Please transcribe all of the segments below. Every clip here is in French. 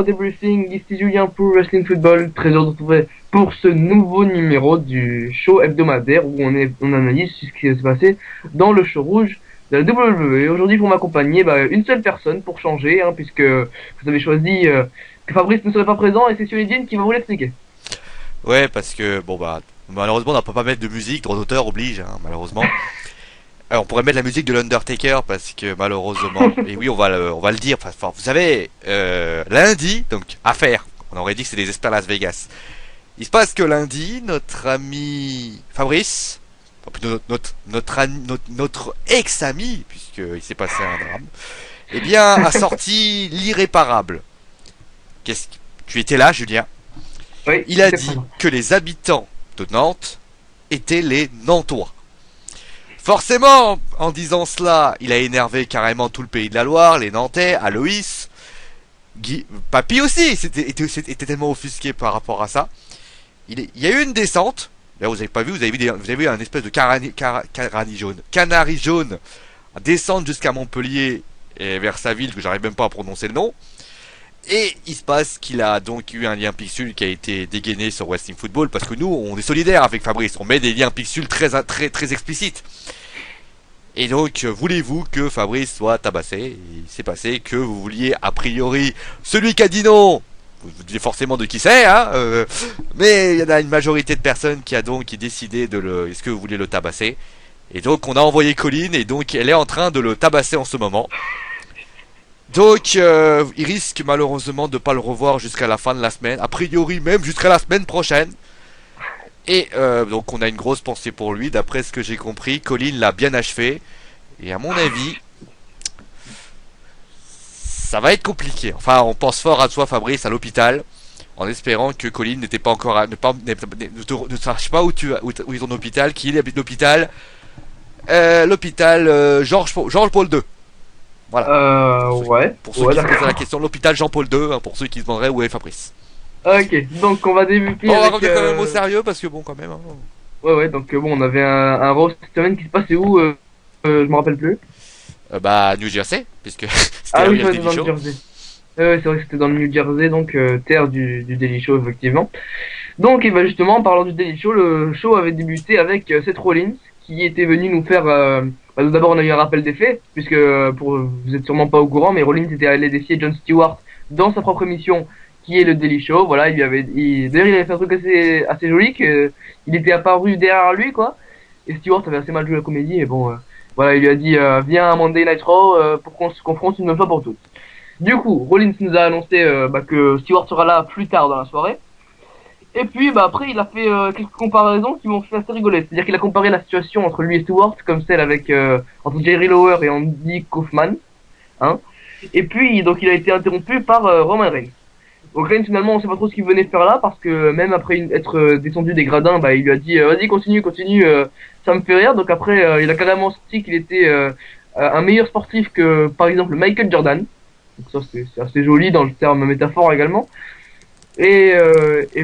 Debriefing, ici Julien pour Wrestling Football, très heureux de vous retrouver pour ce nouveau numéro du show hebdomadaire où on analyse ce qui s'est passé dans le show rouge de la WWE. Aujourd'hui pour m'accompagner, une seule personne pour changer, puisque vous avez choisi que Fabrice ne serait pas présent et c'est Sullivan qui va vous l'expliquer. Ouais, parce que malheureusement on ne peut pas mettre de musique, droit d'auteur oblige, malheureusement. Alors, on pourrait mettre la musique de l'Undertaker parce que malheureusement, et oui on va le dire, enfin, vous savez, lundi, donc affaire, on aurait dit que c'est des experts Las Vegas. Il se passe que lundi, notre ami Fabrice, notre ex-ami, puisqu'il s'est passé un drame, eh bien a sorti l'irréparable. Tu étais là, Julien? Oui, il a dit que les habitants de Nantes étaient les Nantois. Forcément, en disant cela, il a énervé carrément tout le pays de la Loire, les Nantais, Aloïs, Papy aussi, était tellement offusqué par rapport à ça. Il y a eu une descente. Là, vous avez pas vu, vous avez vu un espèce de canari jaune descendre jusqu'à Montpellier et vers sa ville que j'arrive même pas à prononcer le nom. Et il se passe qu'il a donc eu un lien pixel qui a été dégainé sur Wrestling Football parce que nous, on est solidaires avec Fabrice. On met des liens pixel très explicites. Et donc, voulez-vous que Fabrice soit tabassé? Et il s'est passé que vous vouliez, a priori, celui qui a dit non. Vous dites forcément de qui c'est, mais il y en a une majorité de personnes qui a donc décidé est-ce que vous voulez le tabasser? Et donc, on a envoyé Colline et donc elle est en train de le tabasser en ce moment. Donc, il risque malheureusement de pas le revoir jusqu'à la fin de la semaine. A priori, même jusqu'à la semaine prochaine. Et donc, on a une grosse pensée pour lui. D'après ce que j'ai compris, Colin l'a bien achevé. Et à mon avis, ça va être compliqué. Enfin, on pense fort à toi, Fabrice, à l'hôpital, en espérant que Colin n'était pas encore ne sache pas où est ton hôpital, qu'il habite l'hôpital. L'hôpital Jean-Paul II. Voilà. Pour ceux qui se posent la question, l'hôpital Jean-Paul II, pour ceux qui se demanderaient où est Fabrice. Ok, donc on va débuter. On va revenir quand même au sérieux parce que quand même. Ouais, donc on avait un Raw cette semaine qui se passait où je me rappelle plus. New Jersey, puisque c'était oui, dans le Jersey. C'est vrai que c'était dans le New Jersey, donc terre du Daily Show, effectivement. Donc, et justement, en parlant du Daily Show, le show avait débuté avec Seth Rollins, qui était venu nous faire... d'abord, on a eu un rappel des faits, puisque vous êtes sûrement pas au courant, mais Rollins était allé défier Jon Stewart dans sa propre émission, qui est le Daily Show. Voilà, d'ailleurs, il avait fait un truc assez joli, il était apparu derrière lui, quoi. Et Stewart avait assez mal joué la comédie, et voilà, il lui a dit viens à Monday Night Raw pour qu'on se confronte une fois pour toutes. Du coup, Rollins nous a annoncé que Stewart sera là plus tard dans la soirée. Et puis après il a fait quelques comparaisons qui m'ont fait assez rigoler. C'est-à-dire qu'il a comparé la situation entre lui et Stewart comme celle avec entre Jerry Lawler et Andy Kaufman. Et puis donc il a été interrompu par Roman Reigns. Donc Reigns finalement on sait pas trop ce qu'il venait faire là parce que même après être descendu des gradins, il lui a dit vas-y continue, ça me fait rire. Donc après il a carrément sorti qu'il était un meilleur sportif que par exemple Michael Jordan. Donc ça c'est assez joli dans le terme métaphore également. Et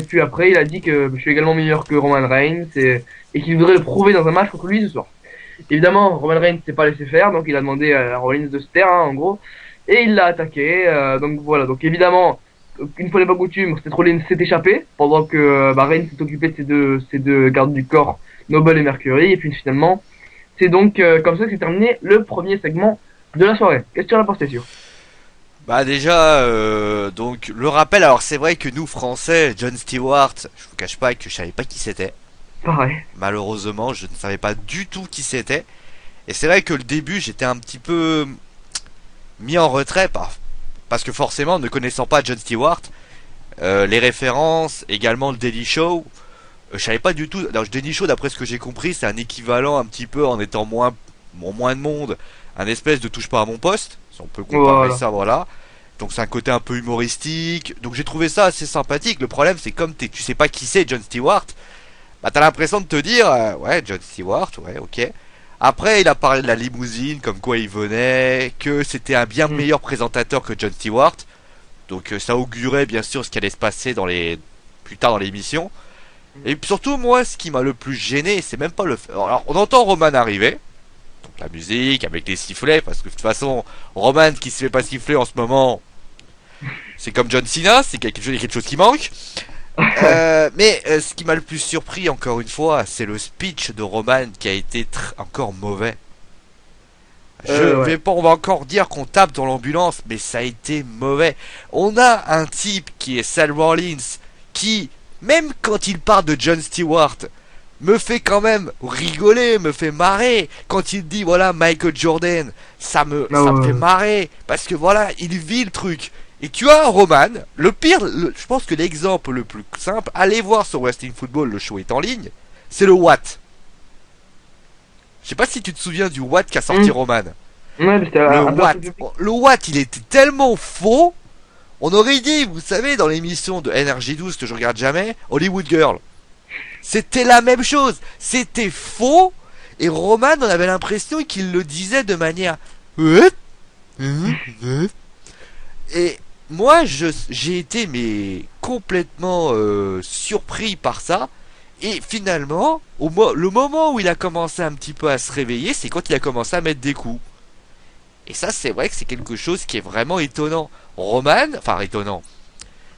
puis après il a dit que je suis également meilleur que Roman Reigns et qu'il voudrait le prouver dans un match contre lui ce soir. Évidemment Roman Reigns s'est pas laissé faire, donc il a demandé à Rollins de se taire en gros, et il l'a attaqué. Donc voilà, donc évidemment une fois n'est pas coutume, Seth Rollins s'est échappé pendant que Reigns s'est occupé de ses deux gardes du corps, Noble et Mercury, et puis finalement c'est donc comme ça que s'est terminé le premier segment de la soirée. Qu'est-ce que tu en as pensé, sûr? Déjà, donc le rappel, alors c'est vrai que nous Français, Jon Stewart, je vous cache pas que je savais pas qui c'était. Pareil. Malheureusement, je ne savais pas du tout qui c'était. Et c'est vrai que le début, j'étais un petit peu mis en retrait parce que forcément, ne connaissant pas Jon Stewart, les références, également le Daily Show, je savais pas du tout. Alors le Daily Show, d'après ce que j'ai compris, c'est un équivalent un petit peu en étant moins de monde, un espèce de touche pas à mon poste. Si on peut comparer ça, voilà. Donc c'est un côté un peu humoristique. Donc j'ai trouvé ça assez sympathique. Le problème c'est comme tu sais pas qui c'est Jon Stewart, t'as l'impression de te dire ouais Jon Stewart, ouais ok. Après il a parlé de la limousine, comme quoi il venait, que c'était un bien meilleur présentateur que Jon Stewart. Donc ça augurait bien sûr ce qui allait se passer plus tard dans l'émission. Et surtout moi ce qui m'a le plus gêné, c'est même pas le... Alors on entend Roman arriver. Donc la musique avec les sifflets, parce que de toute façon Roman qui se fait pas siffler en ce moment, C'est comme John Cena, c'est quelque chose qui manque. Mais ce qui m'a le plus surpris, encore une fois, c'est le speech de Roman qui a été encore mauvais. On va encore dire qu'on tape dans l'ambulance, mais ça a été mauvais. On a un type qui est Seth Rollins, qui, même quand il parle de Jon Stewart, me fait quand même rigoler, me fait marrer. Quand il dit voilà Michael Jordan, ça me fait marrer, parce que voilà, il vit le truc. Et tu as Roman, le pire, je pense que l'exemple le plus simple, allez voir sur Wrestling Football, le show est en ligne, c'est le Watt. Je sais pas si tu te souviens du Watt qu'a sorti Roman. Ouais, mais le Watt, il était tellement faux. On aurait dit, vous savez, dans l'émission de NRJ12 que je regarde jamais, Hollywood Girl. C'était la même chose. C'était faux. Et Roman, on avait l'impression qu'il le disait de manière... Et moi, j'ai été complètement surpris par ça. Et finalement, le moment où il a commencé un petit peu à se réveiller, c'est quand il a commencé à mettre des coups. Et ça, c'est vrai que c'est quelque chose qui est vraiment étonnant. Étonnant.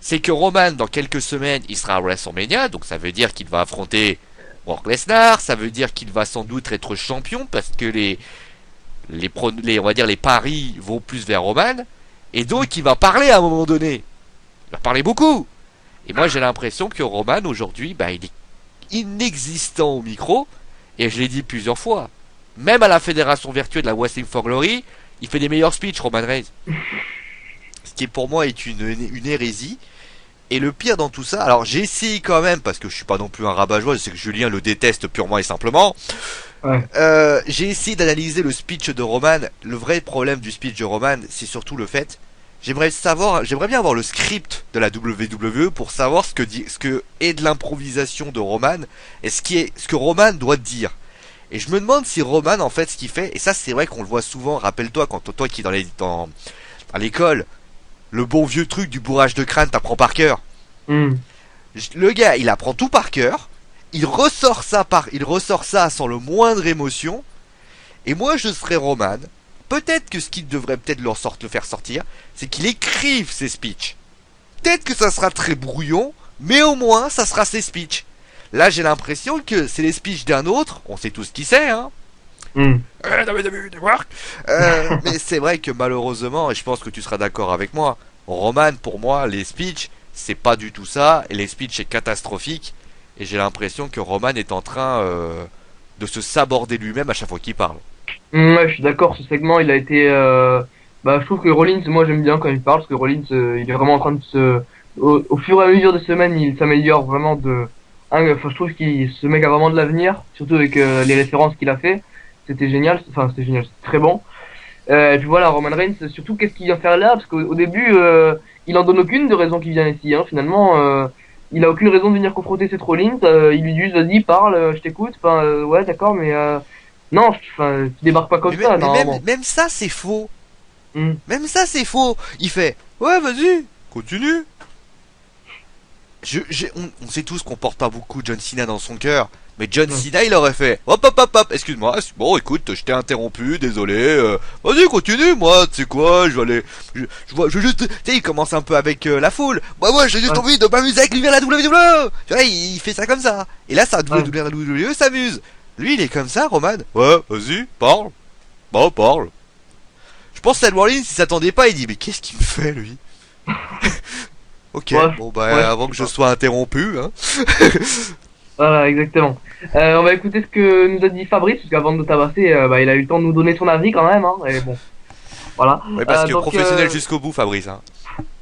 C'est que Roman, dans quelques semaines, il sera à WrestleMania, donc ça veut dire qu'il va affronter Brock Lesnar, ça veut dire qu'il va sans doute être champion, parce que on va dire les paris vont plus vers Roman, et donc il va parler à un moment donné. Il va parler beaucoup. Et moi, j'ai l'impression que Roman, aujourd'hui, il est inexistant au micro, et je l'ai dit plusieurs fois. Même à la fédération virtuelle de la Wrestling for Glory, il fait des meilleurs speeches, Roman Reigns. Ce qui pour moi est une hérésie. Et le pire dans tout ça, alors j'ai essayé quand même, parce que je suis pas non plus un rabat-joie, je sais que Julien le déteste purement et simplement. Ouais. J'ai essayé d'analyser le speech de Roman. Le vrai problème du speech de Roman, c'est surtout le fait, j'aimerais bien avoir le script de la WWE pour savoir ce que est de l'improvisation de Roman et ce que Roman doit dire. Et je me demande si Roman, en fait, ce qu'il fait, et ça c'est vrai qu'on le voit souvent, rappelle-toi, quand toi qui est à l'école, le bon vieux truc du bourrage de crâne, t'apprends par cœur. Le gars, il apprend tout par cœur, il ressort ça sans le moindre émotion, et moi je serais Roman, peut-être que ce qu'il devrait peut-être le faire sortir, c'est qu'il écrive ses speeches. Peut-être que ça sera très brouillon, mais au moins ça sera ses speeches. Là, j'ai l'impression que c'est les speeches d'un autre. On sait tous qui c'est, hein. Mais c'est vrai que malheureusement, et je pense que tu seras d'accord avec moi, Roman, pour moi, les speeches, c'est pas du tout ça. Et les speeches, c'est catastrophique. Et j'ai l'impression que Roman est en train de se saborder lui-même à chaque fois qu'il parle. Ouais, je suis d'accord. Ce segment, il a été... je trouve que Rollins, moi j'aime bien quand il parle, parce que Rollins, il est vraiment en train de au fur et à mesure des semaines, il s'améliore vraiment je trouve que ce mec a vraiment de l'avenir, surtout avec les références qu'il a fait. C'était génial, c'était très bon. Et puis voilà, Roman Reigns, surtout qu'est-ce qu'il vient faire là, parce qu'au début, il en donne aucune de raison qu'il vient ici. Hein. Finalement, il a aucune raison de venir confronter Seth Rollins. Il lui dit vas-y, parle, je t'écoute. Ouais, d'accord, mais non, tu débarques pas comme ça. Même ça, c'est faux. Même ça, c'est faux. Il fait ouais, vas-y, continue. On sait tous qu'on porte pas beaucoup John Cena dans son cœur, mais John Cena il aurait fait hop, excuse-moi, bon écoute, je t'ai interrompu, désolé, vas-y continue, moi tu sais quoi, je vais juste, tu sais, il commence un peu avec la foule, moi j'ai juste envie de m'amuser avec lui à la WWE, tu vois, il fait ça comme ça, et là ça WWE s'amuse, lui il est comme ça, Roman, ouais, vas-y, parle, parle. Je pense que Seth Rollins il s'attendait pas, il dit mais qu'est-ce qu'il me fait lui. Ok, avant que je sois interrompu, hein. Voilà, exactement. On va écouter ce que nous a dit Fabrice, parce qu'avant de nous tabasser, il a eu le temps de nous donner son avis quand même, hein, et bon. Voilà. Ouais, parce que professionnel jusqu'au bout, Fabrice, hein.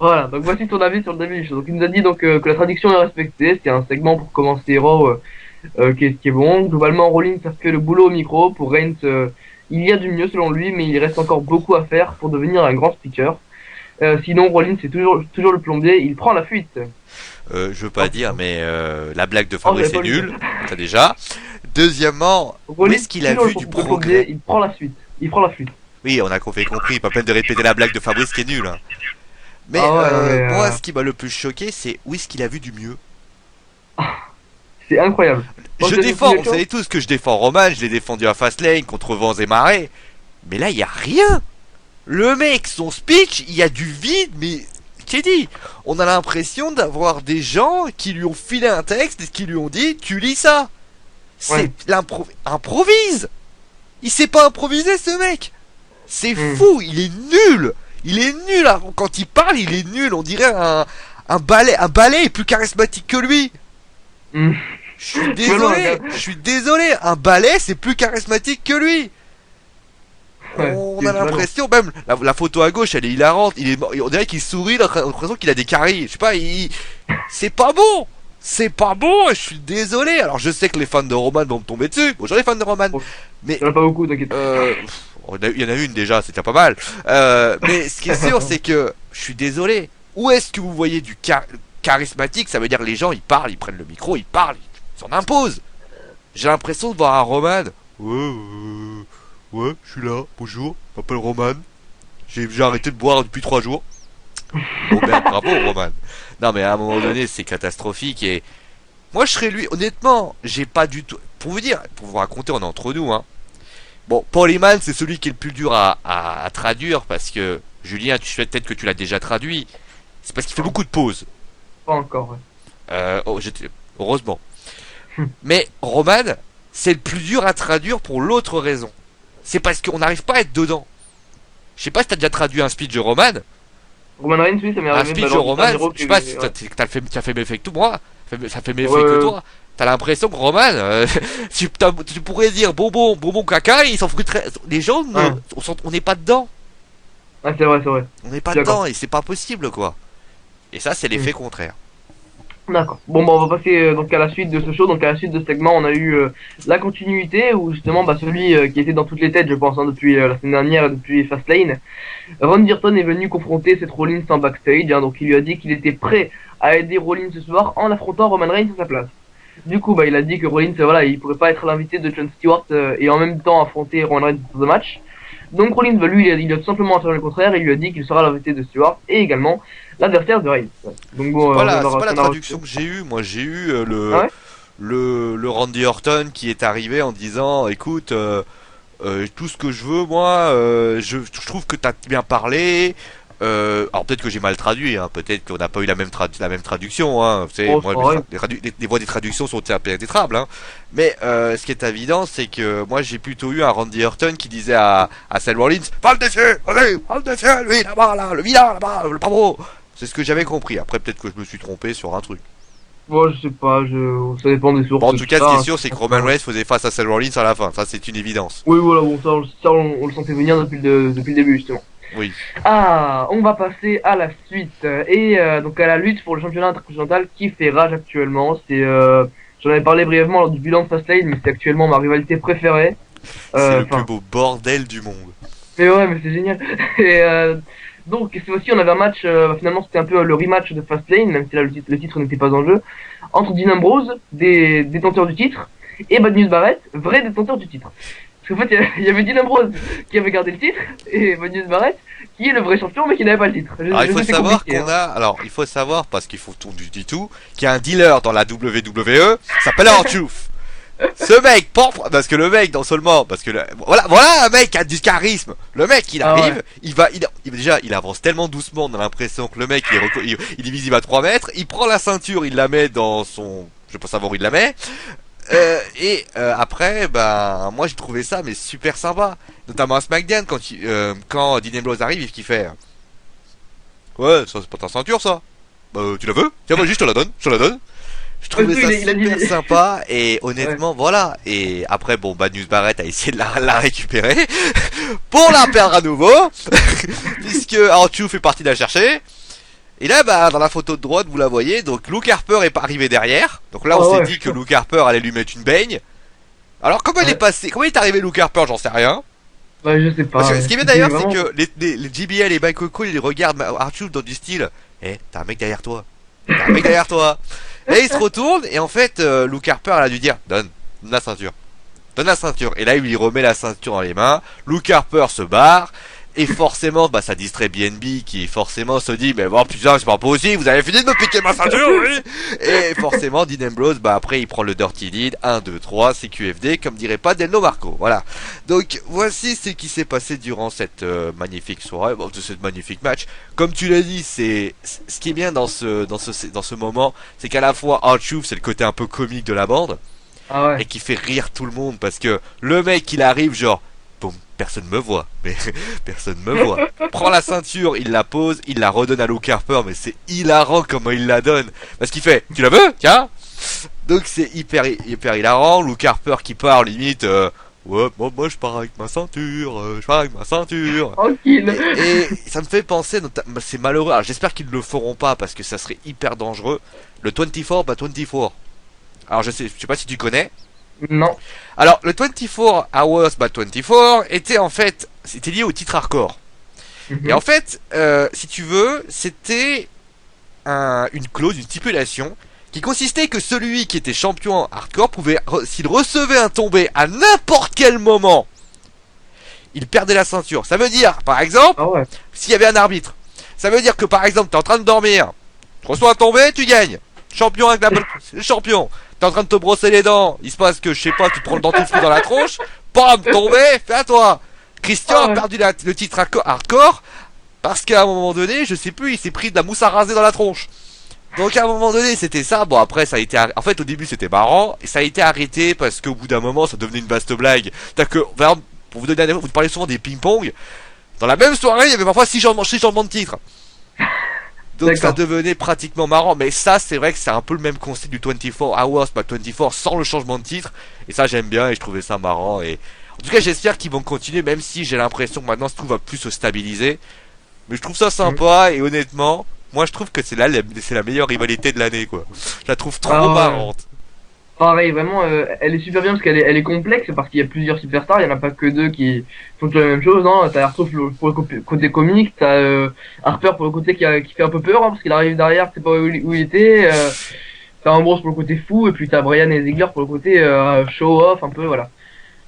Voilà, donc voici son avis sur le début du show. Donc il nous a dit que la traduction est respectée, c'était un segment pour commencer Raw, qui est bon. Globalement, Rollins a fait le boulot au micro. Pour Reigns, il y a du mieux selon lui, mais il reste encore beaucoup à faire pour devenir un grand speaker. Sinon, Rollins c'est toujours le plombier, il prend la fuite. Je veux pas dire, mais la blague de Fabrice est nulle, ça déjà. Deuxièmement, où est-ce qu'il a vu du progrès? Il prend la fuite. Oui, on a compris, pas peine de répéter la blague de Fabrice qui est nulle. Hein. Mais moi, ce qui m'a le plus choqué, c'est où est-ce qu'il a vu du mieux? C'est incroyable. Je défends, vous savez tous que je défends Roman, je l'ai défendu à Fastlane contre vents et marées. Mais là, il y a rien. Le mec, son speech, il y a du vide, mais t'ai dit, on a l'impression d'avoir des gens qui lui ont filé un texte et qui lui ont dit, tu lis ça. C'est improvise. Il sait pas improviser ce mec. C'est fou, il est nul. Il est nul. Quand il parle, il est nul. On dirait un ballet. Un ballet est plus charismatique que lui. Je suis désolé. Un ballet, c'est plus charismatique que lui. On a l'impression, même la photo à gauche, elle est hilarante. On dirait qu'il sourit, on a l'impression qu'il a des caries. Je sais pas, c'est pas bon. C'est pas bon, je suis désolé. Alors je sais que les fans de Roman vont me tomber dessus. Bonjour les fans de Roman. Mais il y en a pas beaucoup, t'inquiète. Il y en a une déjà, c'était pas mal. Mais ce qui est sûr, c'est que je suis désolé. Où est-ce que vous voyez du charismatique? Ça veut dire les gens, ils parlent, ils prennent le micro, ils parlent, ils s'en imposent. J'ai l'impression de voir un Roman. Ouais, je suis là, bonjour, je m'appelle Roman. J'ai arrêté de boire depuis 3 jours. Oh merde, bravo Roman. Non mais à un moment donné, c'est catastrophique et... Moi je serais lui, honnêtement, j'ai pas du tout... Pour vous raconter, on est entre nous, hein. Bon, Paul Heyman, c'est celui qui est le plus dur à traduire, parce que, Julien, peut-être que tu l'as déjà traduit. C'est parce qu'il fait beaucoup de pauses. Pas encore, ouais. Heureusement. Mais Roman, c'est le plus dur à traduire pour l'autre raison. C'est parce qu'on n'arrive pas à être dedans. Je sais pas si t'as déjà traduit un speech de Roman. Roman Reigns, oui, ça m'est arrivé. Un speech de Roman, je sais pas si t'as fait même effet que moi. Ça fait même effet que toi. T'as l'impression que Roman, tu pourrais dire bonbon caca, ils s'en foutent. Les gens, on n'est pas dedans. Ah, c'est vrai. On n'est pas dedans et c'est pas possible, quoi. Et ça, c'est l'effet contraire. D'accord. Bon, bah, on va passer donc à la suite de ce show. Donc à la suite de ce segment, on a eu la continuité où justement celui qui était dans toutes les têtes, je pense, hein, depuis la semaine dernière, depuis Fastlane. Randy Orton est venu confronter Seth Rollins en backstage, hein, donc il lui a dit qu'il était prêt à aider Rollins ce soir en affrontant Roman Reigns à sa place. Du coup, il a dit que Rollins, il pourrait pas être l'invité de Jon Stewart et en même temps affronter Roman Reigns dans le match. Donc Rollins, lui, il a tout simplement affirmé le contraire et il lui a dit qu'il sera l'invité de Stewart et également l'adversaire de Reigns. Donc bon, c'est pas la traduction que j'ai eue. Moi, j'ai eu le Randy Orton qui est arrivé en disant, écoute, tout ce que je veux, moi, je trouve que t'as bien parlé. Alors peut-être que j'ai mal traduit, hein, peut-être qu'on n'a pas eu la même traduction, hein. Moi, les voix des traductions sont impénétrables, hein. Mais ce qui est évident, c'est que moi j'ai plutôt eu un Randy Orton qui disait à Seth Rollins, va le dessus, allez, va le dessus, lui là-bas, là, le vilain là-bas, le pavot. C'est ce que j'avais compris. Après peut-être que je me suis trompé sur un truc. Bon, je sais pas, ça dépend des sources. Bon, en tout cas, ce qui est sûr, c'est que Roman Reigns faisait face à Seth Rollins à la fin. Ça, c'est une évidence. Oui, voilà, bon, ça on le sentait venir depuis le début, justement. Oui. Ah, on va passer à la suite et donc à la lutte pour le championnat intercontinental qui fait rage actuellement. C'est j'en avais parlé brièvement lors du bilan de Fastlane, mais c'est actuellement ma rivalité préférée. C'est le plus beau bordel du monde. Mais ouais, mais c'est génial. Et donc cette fois-ci on avait un match. Finalement c'était un peu le rematch de Fastlane, même si là le titre n'était pas en jeu, entre Dean Ambrose, des détenteurs du titre, et Bad News Barrett, vrai détenteur du titre. Parce qu'en fait, il y avait Dean Ambrose qui avait gardé le titre, et Bad News Barrett, qui est le vrai champion, mais qui n'avait pas le titre. Alors, il faut savoir qu'on a, il faut savoir, parce qu'il faut tout du tout, qu'il y a un dealer dans la WWE, s'appelle R-Truth. Ce mec, parce que le mec, non seulement, parce que voilà un mec qui a du charisme. Le mec, il arrive, il avance tellement doucement, on a l'impression que le mec, il est visible à 3 mètres, il prend la ceinture, il la met dans son, je sais pas savoir où il la met. Après, moi j'ai trouvé ça mais super sympa, notamment à SmackDown quand Dean Ambrose arrive, il fait ouais, ça c'est pas ta ceinture ça. Tu la veux? Tiens, vas-y, je te la donne. Je trouvais ça super sympa et honnêtement voilà. Et après Bad News Barrett a essayé de la récupérer pour la perdre à nouveau puisque R-Truth fait partie de la chercher. Et là, dans la photo de droite, vous la voyez, donc Luke Harper est arrivé derrière. Donc là, on s'est dit que Luke Harper allait lui mettre une baigne. Alors, comment il est arrivé Luke Harper, j'en sais rien. Je sais pas. Parce que, ce qui est bien d'ailleurs, c'est que les JBL et Mike Coco, ils regardent R-Truth dans du style, t'as un mec derrière toi. Et il se retourne, et en fait, Luke Harper, elle a dû dire, donne la ceinture. Et là, il lui remet la ceinture dans les mains. Luke Harper se barre. Et forcément, bah, ça distrait BNB qui forcément se dit, mais bon, putain, c'est pas possible, vous avez fini de me piquer ma ceinture, oui. Et forcément, Dean Ambrose, bah, après, il prend le Dirty Deed, 1, 2, 3, c'est QFD, comme dirait pas Delno Marco, voilà. Donc, voici ce qui s'est passé durant cette magnifique soirée, bon, de ce magnifique match. Comme tu l'as dit, ce qui est bien dans ce moment, c'est qu'à la fois, R-Truth, c'est le côté un peu comique de la bande, Ah ouais. et qui fait rire tout le monde, parce que le mec, il arrive, genre, bon, personne me voit, mais personne me voit. Prend la ceinture, il la pose, il la redonne à Luke Harper, mais c'est hilarant comment il la donne. Parce qu'il fait, tu la veux? Tiens. Donc c'est hyper hilarant. Luke Harper qui part limite, ouais, moi je pars avec ma ceinture, je pars avec ma ceinture. Tranquille. Et ça me fait penser, c'est malheureux. Alors j'espère qu'ils ne le feront pas parce que ça serait hyper dangereux. Le 24 by 24. Alors je sais pas si tu connais. Non. Alors, le 24 Hours by 24 était en fait, c'était lié au titre hardcore. Et en fait, si tu veux, c'était une clause, une stipulation, qui consistait que celui qui était champion hardcore pouvait, s'il recevait un tombé à n'importe quel moment, il perdait la ceinture. Ça veut dire, par exemple, Ah ouais. s'il y avait un arbitre, ça veut dire que par exemple, t'es en train de dormir, tu reçois un tombé, tu gagnes. Champion avec la champion. T'es en train de te brosser les dents, il se passe que, je sais pas, tu te prends le dentifrice dans la tronche, bam, tombé, fais à toi. Christian a perdu le titre hardcore, parce qu'à un moment donné, je sais plus, il s'est pris de la mousse à raser dans la tronche. Donc à un moment donné, c'était ça. Bon, après, ça a été en fait, au début, c'était marrant, et ça a été arrêté, parce qu'au bout d'un moment, ça devenait une vaste blague. T'as que, pour vous donner un exemple, vous parlez souvent des ping-pong. Dans la même soirée, il y avait parfois 6 changements de titre. Donc ça devenait pratiquement marrant, mais ça c'est vrai que c'est un peu le même concept du 24 Hours by 24 sans le changement de titre, et ça j'aime bien et je trouvais ça marrant, et en tout cas j'espère qu'ils vont continuer, même si j'ai l'impression que maintenant tout va plus se stabiliser, mais je trouve ça sympa, et honnêtement, moi je trouve que c'est la meilleure rivalité de l'année quoi, je la trouve trop marrante. Pareil, vraiment, elle est super bien parce elle est complexe, parce qu'il y a plusieurs superstars, il y en a pas que deux qui font toute la même chose, hein. T'as Arthur pour le côté comique, t'as Harper pour le côté qui fait un peu peur, hein, parce qu'il arrive derrière, tu sais pas où il était, t'as Ambrose pour le côté fou, et puis t'as Brian et Ziggler pour le côté show-off, un peu, voilà.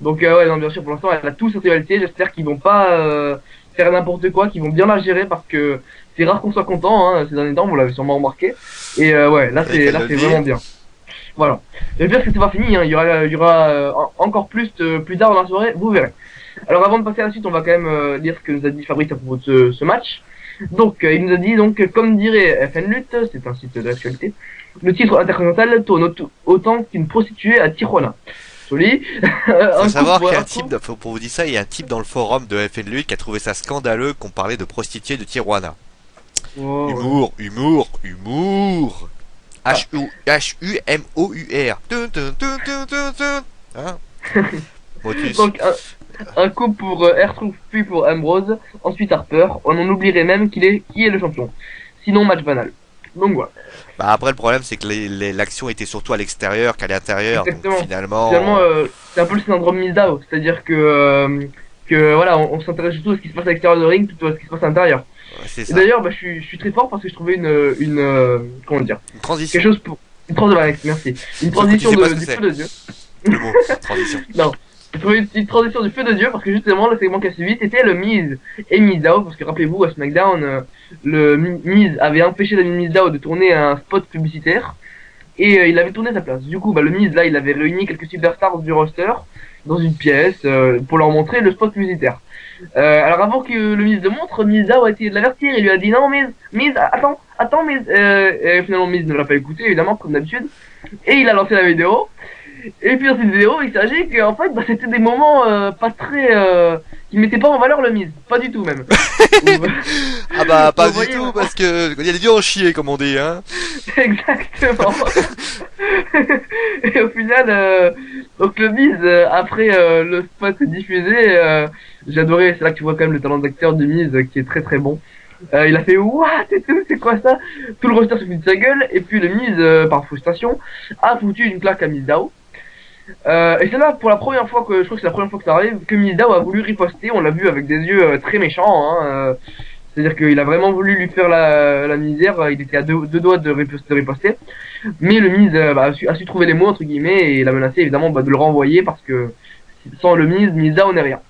Donc ouais, non, bien sûr, pour l'instant, elle a tous cette rivalité, j'espère qu'ils vont pas faire n'importe quoi, qu'ils vont bien la gérer, parce que c'est rare qu'on soit content, hein, ces derniers temps, vous l'avez sûrement remarqué, et ouais, là c'est vraiment bien. Voilà. Le pire c'est que c'est pas fini, hein. Il y aura encore plus tard dans la soirée, vous verrez. Alors avant de passer à la suite, on va quand même lire ce que nous a dit Fabrice à propos de ce match. Donc il nous a dit donc comme dirait FN Lutte, c'est un site d'actualité, le titre intercontinental tourne autant qu'une prostituée à Tijuana. Joli. Faut savoir qu'il y a un type, pour vous dire ça, il y a un type dans le forum de FN Lutte qui a trouvé ça scandaleux qu'on parlait de prostituée de Tijuana. Oh, humour. H-U-M-O-U-R. Hein? Donc, un coup pour R-Truth, puis pour Ambrose, ensuite Harper. On en oublierait même qui est le champion. Sinon, match banal. Donc voilà. Bah après, le problème, c'est que l'action était surtout à l'extérieur qu'à l'intérieur. Exactement. Donc, finalement, c'est un peu le syndrome Mizdow. C'est-à-dire que voilà, on s'intéresse surtout à ce qui se passe à l'extérieur de ring plutôt à ce qui se passe à l'intérieur. C'est ça. Et d'ailleurs, je suis très fort parce que je trouvais comment dire, une transition. Quelque chose pour merci. Une transition du feu de Dieu. Le mot, transition. Non, j'ai trouvé une transition du feu de Dieu parce que justement le segment qui a suivi c'était le Miz et Mizdow, parce que rappelez-vous à SmackDown, le Miz avait empêché Damien Mizdow de tourner un spot publicitaire et il avait tourné sa place. Du coup, le Miz là, il avait réuni quelques superstars du roster dans une pièce pour leur montrer le spot publicitaire. Alors avant que le Miz le montre, Mizdow a essayé de l'avertir, il lui a dit non Miz, attends Miz, et finalement Miz ne l'a pas écouté évidemment comme d'habitude, et il a lancé la vidéo, et puis dans cette vidéo il s'agit qu'en fait c'était des moments pas très, qui mettaient pas en valeur le Miz, pas du tout même. Ah bah pas du tout, parce que il y a des vieux en chier comme on dit hein. Exactement. Et au final, donc le Miz, après le spot diffusé, j'ai adoré, c'est là que tu vois quand même le talent d'acteur du Miz qui est très très bon. Il a fait what et tout, c'est quoi ça? Tout le roster se fout de sa gueule, et puis le Miz, par frustration, a foutu une claque à Mizdow. Et c'est là pour la première fois je crois que c'est la première fois que ça arrive, que Mizdow a voulu riposter, on l'a vu avec des yeux très méchants, hein, c'est-à-dire qu'il a vraiment voulu lui faire la misère, il était à deux doigts de riposter, mais le Miz a su trouver les mots entre guillemets et l'a menacé évidemment de le renvoyer parce que sans le Mizdow n'est rien.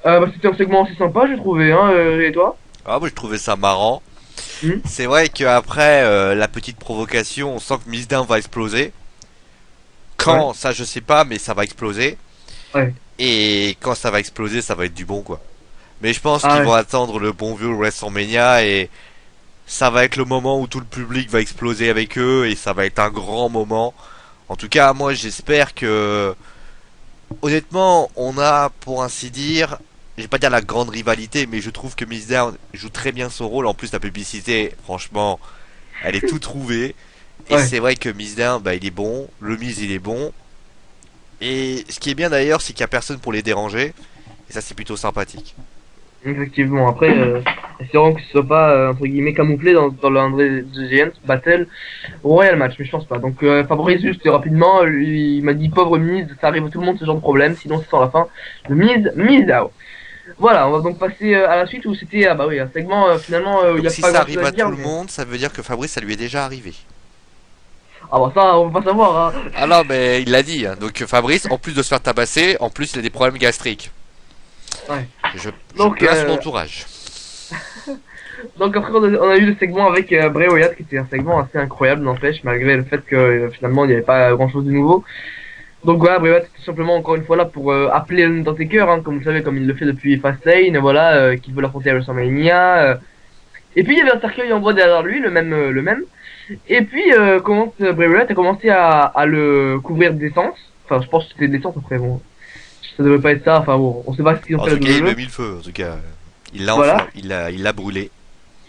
Bah, c'était un segment assez sympa, j'ai trouvé, hein, et toi? Ah, moi je trouvais ça marrant. Hmm. C'est vrai qu'après la petite provocation, on sent que Miss Down va exploser. Ouais, Quand, ça je sais pas, mais ça va exploser. ouais. Et quand ça va exploser, ça va être du bon quoi. Mais je pense Ah qu'ils ouais. vont attendre le bon vieux WrestleMania et ça va être le moment où tout le public va exploser avec eux et ça va être un grand moment. En tout cas, moi j'espère que honnêtement, on a pour ainsi dire, je vais pas dire la grande rivalité, mais je trouve que Miss Down joue très bien son rôle. En plus, la publicité, franchement, elle est tout trouvée. Et Ouais. c'est vrai que Miss Down, bah, il est bon. Le Miz, il est bon. Et ce qui est bien d'ailleurs, c'est qu'il y a personne pour les déranger. Et ça, c'est plutôt sympathique. Effectivement, après, espérons que ce soit pas, entre guillemets, camouflé dans le André the Giant Battle au Royal Match, mais je pense pas. Donc, Fabrice, juste rapidement, lui, il m'a dit pauvre Miz, ça arrive à tout le monde ce genre de problème, sinon c'est sans la fin. Le Miz out. Voilà, on va donc passer à la suite où c'était, ah bah oui, un segment, finalement, il y Donc a si pas ça grand chose arrive à à tout dire, le mais. monde, ça veut dire que Fabrice, ça lui est déjà arrivé. Ah bah ça, on va pas savoir, hein. Ah non, mais il l'a dit, hein. Donc Fabrice, en plus de se faire tabasser, en plus il a des problèmes gastriques. Ouais. Je Donc, plains son entourage. donc après on a eu le segment avec Bray Wyatt qui était un segment assez incroyable n'empêche malgré le fait que finalement il n'y avait pas grand chose de nouveau. Donc voilà, Bray Wyatt était simplement encore une fois là pour appeler l'Undertaker, hein, comme vous savez, comme il le fait depuis Fastlane, voilà, qu'il veut l'affronter à WrestleMania. Et puis il y avait un cercueil en bois derrière lui, le même. Et puis Bray Wyatt a commencé à le couvrir d'essence. Enfin, je pense que c'était de l'essence après, bon, ça devrait pas être ça. Enfin bon, on sait pas ce qu'ils ont En fait la tout cas, il lui a WWE. mis le feu. En tout cas, il l'a Voilà. il l'a brûlé.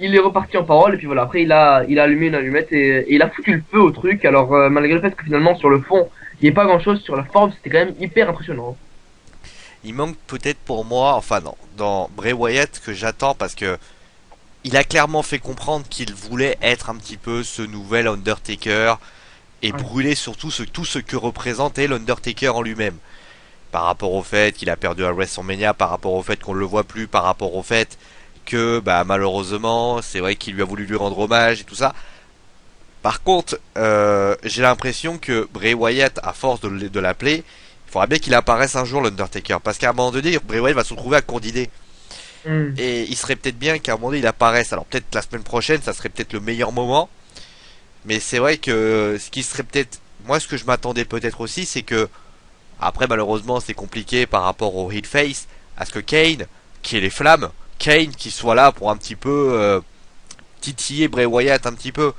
Il est reparti en parole et puis voilà, après il a allumé une allumette et il a foutu le feu au truc. Alors malgré le fait que finalement sur le fond il n'y ait pas grand chose, sur la forme c'était quand même hyper impressionnant. Il manque peut-être pour moi, enfin non, dans Bray Wyatt que j'attends parce que il a clairement fait comprendre qu'il voulait être un petit peu ce nouvel Undertaker et Ouais. brûler surtout tout ce que représentait l'Undertaker en lui-même. Par rapport au fait qu'il a perdu à WrestleMania, par rapport au fait qu'on ne le voit plus, par rapport au fait que bah malheureusement c'est vrai qu'il lui a voulu lui rendre hommage et tout ça. Par contre, j'ai l'impression que Bray Wyatt, à force de l'appeler, il faudra bien qu'il apparaisse un jour l'Undertaker. Parce qu'à un moment donné, Bray Wyatt va se retrouver à court d'idées. Hmm. Et il serait peut-être bien qu'à un moment donné il apparaisse. Alors peut-être la semaine prochaine, ça serait peut-être le meilleur moment. Mais c'est vrai que ce qui serait peut-être... Moi ce que je m'attendais peut-être aussi, c'est que... Après malheureusement c'est compliqué par rapport au heel face. À ce que Kane, qui est les flammes, Kane qui soit là pour un petit peu titiller Bray Wyatt un petit peu.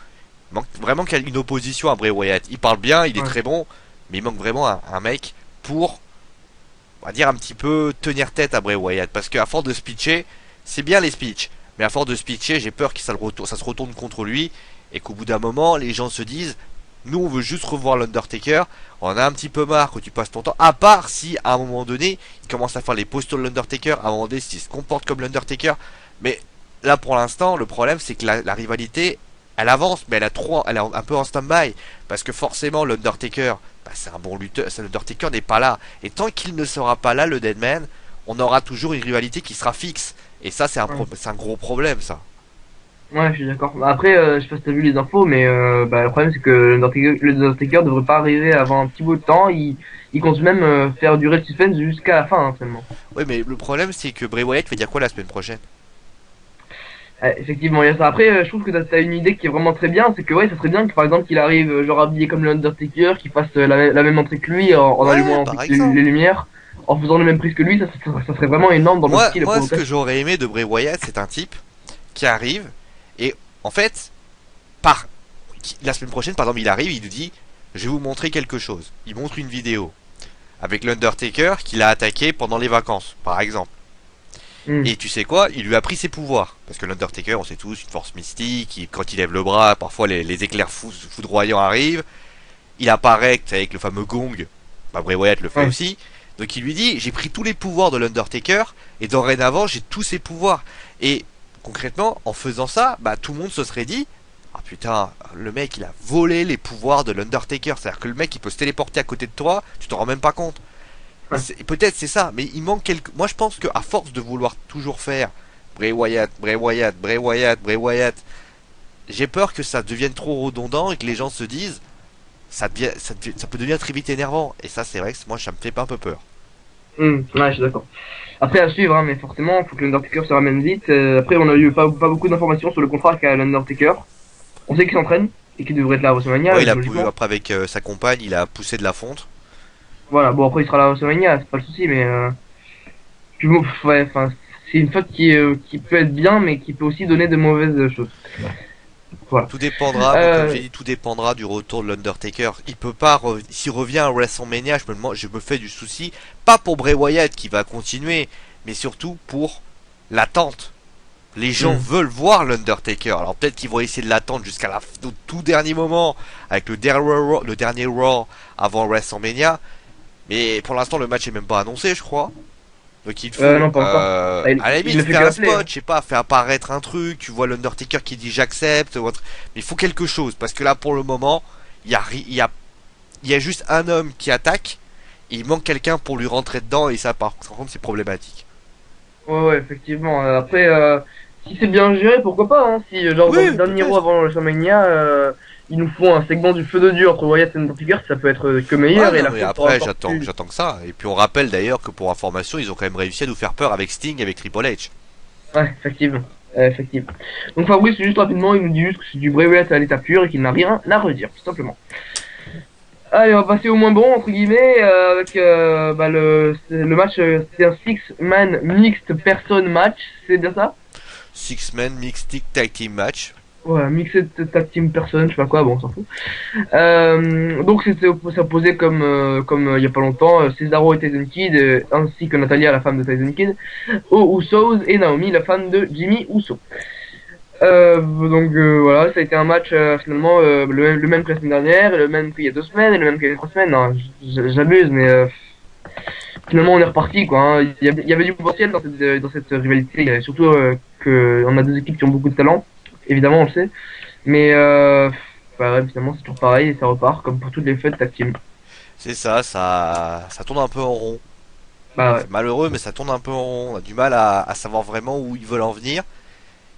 Il manque vraiment qu'il y ait une opposition à Bray Wyatt. Il parle bien, il est Ouais. très bon, mais il manque vraiment un mec pour, on va dire, un petit peu tenir tête à Bray Wyatt. Parce qu'à force de speecher, c'est bien les speeches, mais à force de speecher, j'ai peur que ça se retourne contre lui et qu'au bout d'un moment, les gens se disent, nous on veut juste revoir l'Undertaker, on a un petit peu marre que tu passes ton temps, à part si à un moment donné, il commence à faire les postures de l'Undertaker, à un moment donné, s'il se comporte comme l'Undertaker, mais là pour l'instant, le problème c'est que la rivalité, elle avance, mais elle est un peu en stand-by, parce que forcément l'Undertaker, bah, c'est un bon lutteur, l'Undertaker n'est pas là, et tant qu'il ne sera pas là, le Deadman, on aura toujours une rivalité qui sera fixe, et ça Ouais. c'est un gros problème ça. Ouais, je suis d'accord. Bah, après, je sais pas si t'as vu les infos, mais bah, le problème c'est que l'Undertaker devrait pas arriver avant un petit bout de temps. Il compte même faire durer le suspense jusqu'à la fin, hein, finalement. Oui, mais le problème c'est que Bray Wyatt va dire quoi la semaine prochaine? Effectivement, il y a ça. Après, je trouve que t'as une idée qui est vraiment très bien, c'est que ouais, ça serait bien que par exemple qu'il arrive genre habillé comme l'Undertaker, qu'il fasse la même entrée que lui en Ouais, allumant par les exemple. lumières, en faisant le même prise que lui, ça serait vraiment énorme dans le style de Moi, ce que provocation. j'aurais aimé de Bray Wyatt, c'est un type qui arrive et en fait, par la semaine prochaine, par exemple, il arrive, il nous dit, je vais vous montrer quelque chose. Il montre une vidéo avec l'Undertaker qu'il a attaqué pendant les vacances, par exemple. Hmm. Et tu sais quoi? Il lui a pris ses pouvoirs. Parce que l'Undertaker, on sait tous, une force mystique. Quand il lève le bras, parfois les éclairs foudroyants arrivent. Il apparaît avec le fameux gong. Bah, Bray Wyatt le fait Ouais. aussi. Donc il lui dit, j'ai pris tous les pouvoirs de l'Undertaker. Et dorénavant, j'ai tous ses pouvoirs. Et concrètement, en faisant ça, bah, tout le monde se serait dit, ah putain, le mec il a volé les pouvoirs de l'Undertaker. C'est-à-dire que le mec il peut se téléporter à côté de toi, tu t'en rends même pas compte. Ouais. Peut-être c'est ça, mais il manque quelque... Moi je pense qu'à force de vouloir toujours faire Bray Wyatt, Bray Wyatt, Bray Wyatt, Bray Wyatt, j'ai peur que ça devienne trop redondant et que les gens se disent ça peut devenir très vite énervant. Et ça c'est vrai que moi ça me fait pas un peu peur. Ouais, je suis d'accord. Après, à suivre, hein, mais forcément, faut que l'Undertaker se ramène vite. Après, on a eu pas beaucoup d'informations sur le contrat qu'a l'Undertaker. On sait qu'il s'entraîne et qu'il devrait être là à WrestleMania, Ouais, logiquement. après avec sa compagne, il a poussé de la fonte. Voilà, bon, après, il sera là à WrestleMania, c'est pas le souci, mais puis bon, ouais, enfin, c'est une faute qui peut être bien, mais qui peut aussi donner de mauvaises choses. Voilà. Tout dépendra, moi comme j'ai Euh, dit, tout dépendra du retour de l'Undertaker. Il peut pas, s'il revient à WrestleMania, je me fais du souci, pas pour Bray Wyatt qui va continuer, mais surtout pour l'attente. Les gens hmm. veulent voir l'Undertaker. Alors peut-être qu'ils vont essayer de l'attendre jusqu'à au tout dernier moment avec le dernier Raw avant WrestleMania. Mais pour l'instant, le match est même pas annoncé, je crois. Donc il faut, Non, pas encore. Bah, à la il limite, le fait fais que un l'appeler, spot, hein. je sais pas, fais apparaître un truc, tu vois l'Undertaker qui dit j'accepte, ou autre. Mais il faut quelque chose, parce que là, pour le moment, il y a juste un homme qui attaque, et il manque quelqu'un pour lui rentrer dedans, et ça, par contre, c'est problématique. Ouais, ouais, effectivement. Après, si c'est bien géré, pourquoi pas, hein. Si, genre, dans le Oui, dernier Raw peut-être. avant WrestleMania, ils nous font un segment du feu de Dieu entre Wyatt et Undertaker, ça peut être que Ouais, meilleur et non, la mais fête sera après, encore plus. j'attends que ça. Et puis on rappelle d'ailleurs que pour information, ils ont quand même réussi à nous faire peur avec Sting, avec Triple H. Ouais, effectivement. Effectivement. Donc Fabrice, juste rapidement, il nous dit juste que c'est du Bray Wyatt à l'état pur et qu'il n'a rien à redire, tout simplement. Allez, on va passer au moins bon, entre guillemets, avec bah, le match, c'est un six-man mixed person match, c'est bien ça? Six Man Mixed Tag Team Match. Ouais, mixed tag team person, je sais pas quoi, bon, on s'en fout. Donc c'était ça posait comme il y a pas longtemps, Cesaro et Tyson Kidd, ainsi que Natalia, la femme de Tyson Kidd, aux Usos et Naomi, la femme de Jimmy Uso. Voilà, ça a été un match finalement le même que la semaine dernière, et le même qu'il y a 2 semaines, et le même qu'il y a 3 semaines. Non, j'abuse, mais finalement on est reparti quoi, hein. Il y avait du potentiel dans cette rivalité, surtout que on a deux équipes qui ont beaucoup de talent, évidemment on le sait, mais bah ouais, finalement c'est toujours pareil et ça repart comme pour toutes les fêtes tag team. C'est ça, ça tourne un peu en rond. Bah ouais. C'est malheureux, mais ça tourne un peu en rond. On a du mal à savoir vraiment où ils veulent en venir.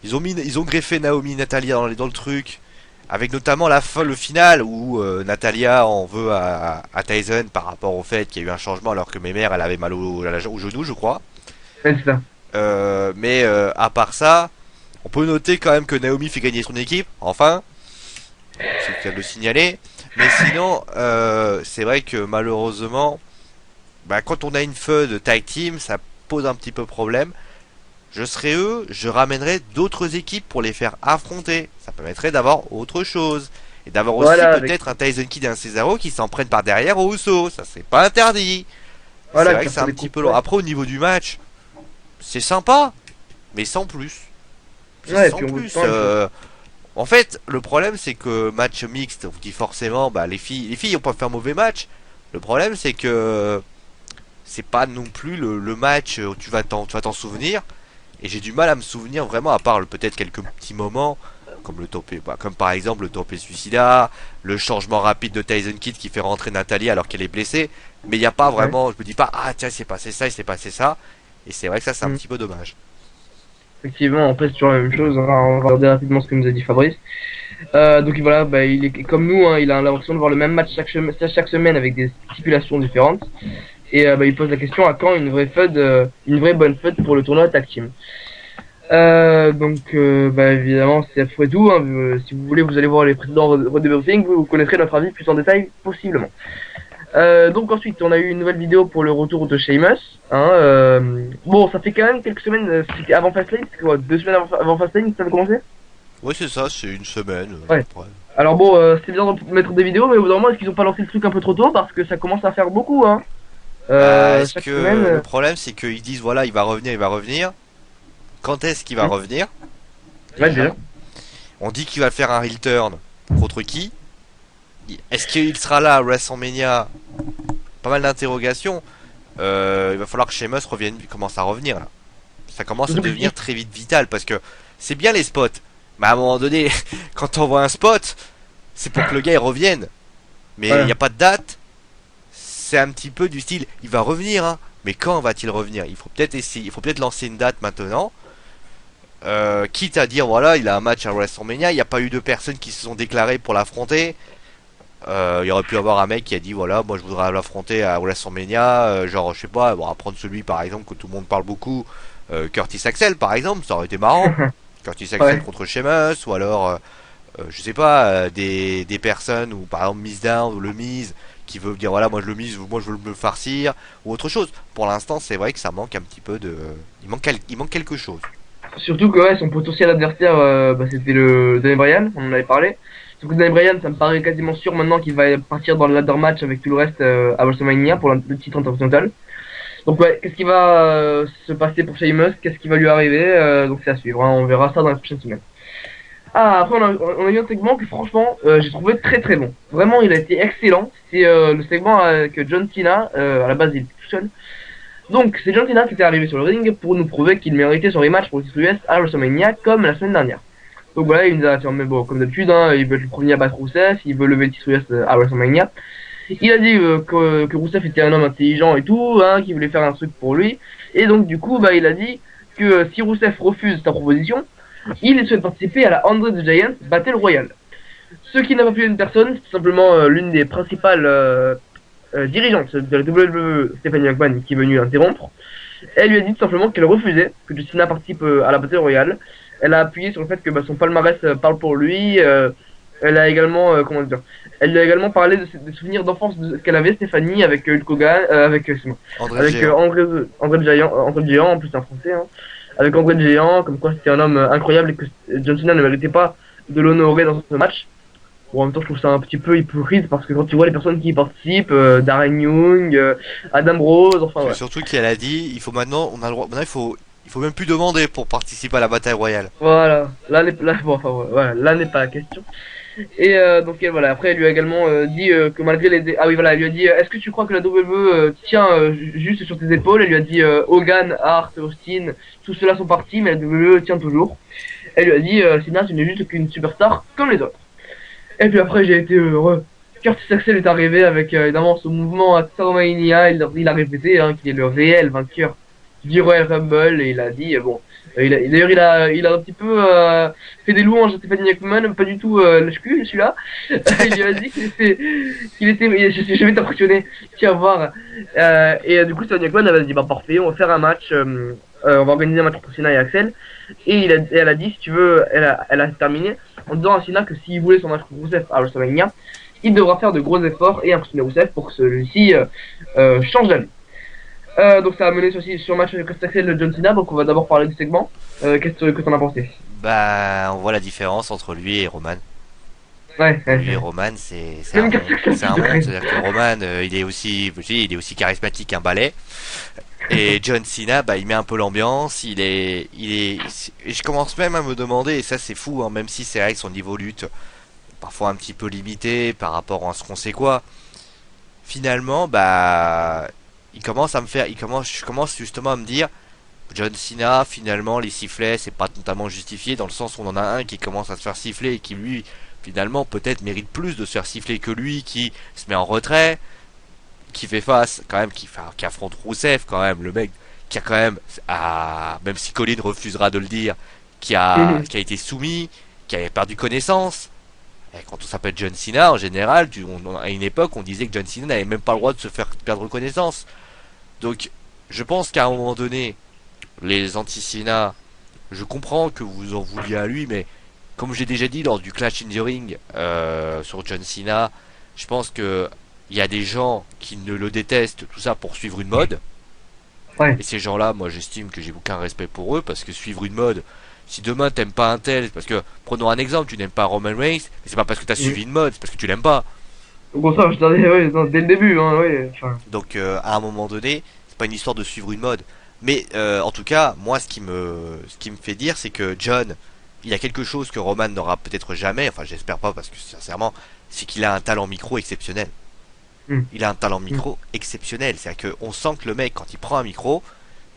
Ils ont greffé Naomi et Natalia dans le truc. Avec notamment le final où Natalia en veut à Tyson par rapport au fait qu'il y a eu un changement alors que mes mères elle avait mal au genou, je crois. Ouais, c'est ça. Mais à part ça, on peut noter quand même que Naomi fait gagner son équipe, enfin. C'est le cas de le signaler. Mais sinon, c'est vrai que malheureusement, bah, quand on a une feud tag team, ça pose un petit peu problème. Je serais eux, je ramènerais d'autres équipes pour les faire affronter. Ça permettrait d'avoir autre chose. Et d'avoir aussi Voilà, avec peut-être un Tyson Kidd et un Cesaro qui s'en prennent par derrière au Uso. Ça c'est pas interdit. C'est voilà vrai qui que a c'est fait un des petit coups peu long. près. Après au niveau du match, c'est sympa, mais sans plus. C'est Ouais, et sans puis on veut plus. pas une chose. En fait, le problème c'est que match mixte, on vous dit forcément, bah les filles ont pas fait un mauvais match. Le problème c'est que c'est pas non plus le match où tu vas t'en souvenir. Et j'ai du mal à me souvenir vraiment, à part peut-être quelques petits moments, comme comme par exemple le topé suicida, le changement rapide de Tyson Kidd qui fait rentrer Nathalie alors qu'elle est blessée. Mais il n'y a pas Ouais. vraiment, je me dis pas, ah tiens, il s'est passé ça, il s'est passé ça. Et c'est vrai que ça, c'est un Mm. petit peu dommage. Effectivement, après c'est toujours la même chose, hein. On va regarder rapidement ce que nous a dit Fabrice. Donc voilà, bah, il est comme nous, hein, il a l'impression de voir le même match chaque semaine avec des stipulations différentes. Et bah, il pose la question à quand une vraie FUD, une vraie bonne FUD pour le tournoi tag team. Bah, évidemment, c'est après tout, hein. Si vous voulez, vous allez voir les précédents redebriefings, vous connaîtrez notre avis plus en détail, possiblement. Donc ensuite, on a eu une nouvelle vidéo pour le retour de Sheamus. Hein, bon, ça fait quand même quelques semaines c'était avant Fastlane, c'était quoi, 2 semaines avant Fastlane que ça avait commencé. Oui, c'est ça, c'est une semaine. Ouais. Après. Alors bon, c'est bien de mettre des vidéos, mais au bout d'un moment, est-ce qu'ils ont pas lancé le truc un peu trop tôt parce que ça commence à faire beaucoup, hein. Bah, est-ce Chaque semaine. que le problème c'est qu'ils disent voilà, il va revenir, il va revenir. Quand est-ce qu'il va revenir? Ouais, Déjà. déjà. On dit qu'il va faire un heel turn. Contre qui? Est-ce qu'il sera là à WrestleMania? Pas mal d'interrogations. Il va falloir que Sheamus commence à revenir là. Ça commence à Surtout que devenir très vite vital parce que c'est bien les spots. Mais à un moment donné, quand on voit un spot, c'est pour que le gars il revienne. Mais il voilà. n'y a pas de date. C'est un petit peu du style, il va revenir, hein. Mais quand va-t-il revenir? Il faut peut-être essayer, il faut peut-être lancer une date maintenant. Quitte à dire voilà, il a un match à WrestleMania, il n'y a pas eu de personnes qui se sont déclarées pour l'affronter. Il y aurait pu avoir un mec qui a dit voilà, moi je voudrais l'affronter à WrestleMania, genre je sais pas, on va prendre celui par exemple que tout le monde parle beaucoup, Curtis Axel par exemple, ça aurait été marrant. Curtis Axel Ouais. contre Sheamus, ou alors je sais pas, des personnes ou par exemple Miss Down ou le Miz qui veut dire voilà, moi je le Miz, moi je veux me farcir ou autre chose. Pour l'instant, c'est vrai que ça manque un petit peu de, il manque quelque chose. Surtout que ouais, son potentiel adversaire, c'était le Daniel Bryan, on en avait parlé. Sauf que Daniel Bryan, ça me paraît quasiment sûr maintenant qu'il va partir dans le ladder match avec tout le reste à WrestleMania pour le titre intercontinental. Donc ouais, qu'est-ce qui va se passer pour Sheamus, qu'est-ce qui va lui arriver, donc c'est à suivre, hein, on verra ça dans les prochaines semaines. Ah, après on a eu un segment que franchement j'ai trouvé très très bon. Vraiment il a été excellent, c'est le segment avec John Cena, à la base il était tout seul. Donc c'est John Cena qui était arrivé sur le ring pour nous prouver qu'il méritait son rematch pour le titre US à WrestleMania comme la semaine dernière. Donc voilà, il nous a affirmé, bon, comme d'habitude, hein, il veut être le premier à battre Rousseff, il veut lever le titre US à WrestleMania. Il a dit que Rousseff était un homme intelligent et tout, hein, qu'il voulait faire un truc pour lui. Et donc du coup, il a dit que si Rousseff refuse sa proposition, il souhaite participer à la Andre the Giant Battle Royale. Ce qui n'a pas plu à une personne, c'est simplement l'une des principales dirigeante de la WWE, Stephanie McMahon, qui est venue interrompre. Elle lui a dit tout simplement qu'elle refusait que Justina participe à la Battle Royale. Elle a appuyé sur le fait que son palmarès parle pour lui. Elle a également, comment dire, elle lui a également parlé des souvenirs d'enfance qu'elle avait, Stéphanie, avec Hulk Hogan, André le avec Géant. André le Géant, André le Géant, en plus c'est un français, hein, avec André le Géant, comme quoi c'était un homme incroyable et que John Cena ne méritait pas de l'honorer dans ce match. Bon, en même temps, je trouve ça un petit peu hypocrite parce que quand tu vois les personnes qui y participent, Darren Young, Adam Rose, enfin C'est ouais. surtout qu'elle a dit, il faut maintenant, on a le droit, maintenant il faut même plus demander pour participer à la bataille royale. Voilà, là, bon, enfin, voilà, là n'est pas la question. Et donc voilà, après elle lui a également dit que malgré les... Ah oui voilà, elle lui a dit est-ce que tu crois que la WWE tient juste sur tes épaules? Elle lui a dit Hogan, Hart, Austin, tous ceux-là sont partis mais la WWE tient toujours. Elle lui a dit Cena tu n'es juste qu'une superstar comme les autres. Et puis après j'ai été heureux. Curtis Axel est arrivé avec évidemment ce mouvement à WrestleMania, il a répété hein, qu'il est le réel vainqueur du Royal Rumble et il a dit d'ailleurs il a un petit peu fait des louanges à Stephanie McMahon, pas du tout lâche-cul celui-là. Il lui a dit je vais t'impressionner, tu vas voir. Du coup Stephanie McMahon avait dit bah parfait, on va faire un match, on va organiser un match pour Cena et Axel. Et elle a dit si tu veux, elle a terminé en disant à Cena que s'il voulait son match pour Rousseff à WrestleMania, il devra faire de gros efforts et impressionner Rousseff pour que celui-ci change d'avis. Donc ça a mené sur match avec Axel de John Cena, donc on va d'abord parler du segment. Qu'est-ce que t'en as pensé? Bah, on voit la différence entre lui et Roman. Lui et Ouais. Roman, Même Curtis Axel c'est plus un de monde. charisme. C'est-à-dire que Roman, il est aussi charismatique qu'un balai. Et John Cena, bah, il met un peu l'ambiance. Et je commence même à me demander, et ça c'est fou, hein, même si c'est vrai que son niveau lutte parfois un petit peu limité par rapport à ce qu'on sait quoi. Finalement, bah, je commence justement à me dire, John Cena, finalement, les sifflets, c'est pas totalement justifié dans le sens où on en a un qui commence à se faire siffler et qui lui, finalement, peut-être mérite plus de se faire siffler que lui, qui se met en retrait, qui fait face, quand même, qui affronte Rousseff, quand même, le mec qui a quand même, même si Colin refusera de le dire, qui a été soumis, qui avait perdu connaissance. Et quand on s'appelle John Cena, en général, à une époque, on disait que John Cena n'avait même pas le droit de se faire perdre connaissance. Donc, je pense qu'à un moment donné, les anti-Cena, je comprends que vous en vouliez à lui, mais comme j'ai déjà dit lors du Clash in the Ring sur John Cena, je pense que il y a des gens qui ne le détestent, tout ça pour suivre une mode. Ouais. Et ces gens-là, moi j'estime que j'ai aucun respect pour eux, parce que suivre une mode, si demain t'aimes pas un tel, parce que, prenons un exemple, tu n'aimes pas Roman Reigns, mais c'est pas parce que t'as suivi une mode, c'est parce que tu l'aimes pas. Au contraire, je t'avais, ouais, non, dès le début, hein, ouais. Enfin, Donc à un moment donné, c'est pas une histoire de suivre une mode. Mais en tout cas, moi ce qui me fait dire, c'est que John, il a quelque chose que Roman n'aura peut-être jamais, enfin j'espère pas parce que sincèrement, c'est qu'il a un talent micro exceptionnel. hum, Il a un talent hum, micro exceptionnel. C'est-à-dire qu'on sent que le mec, quand il prend un micro,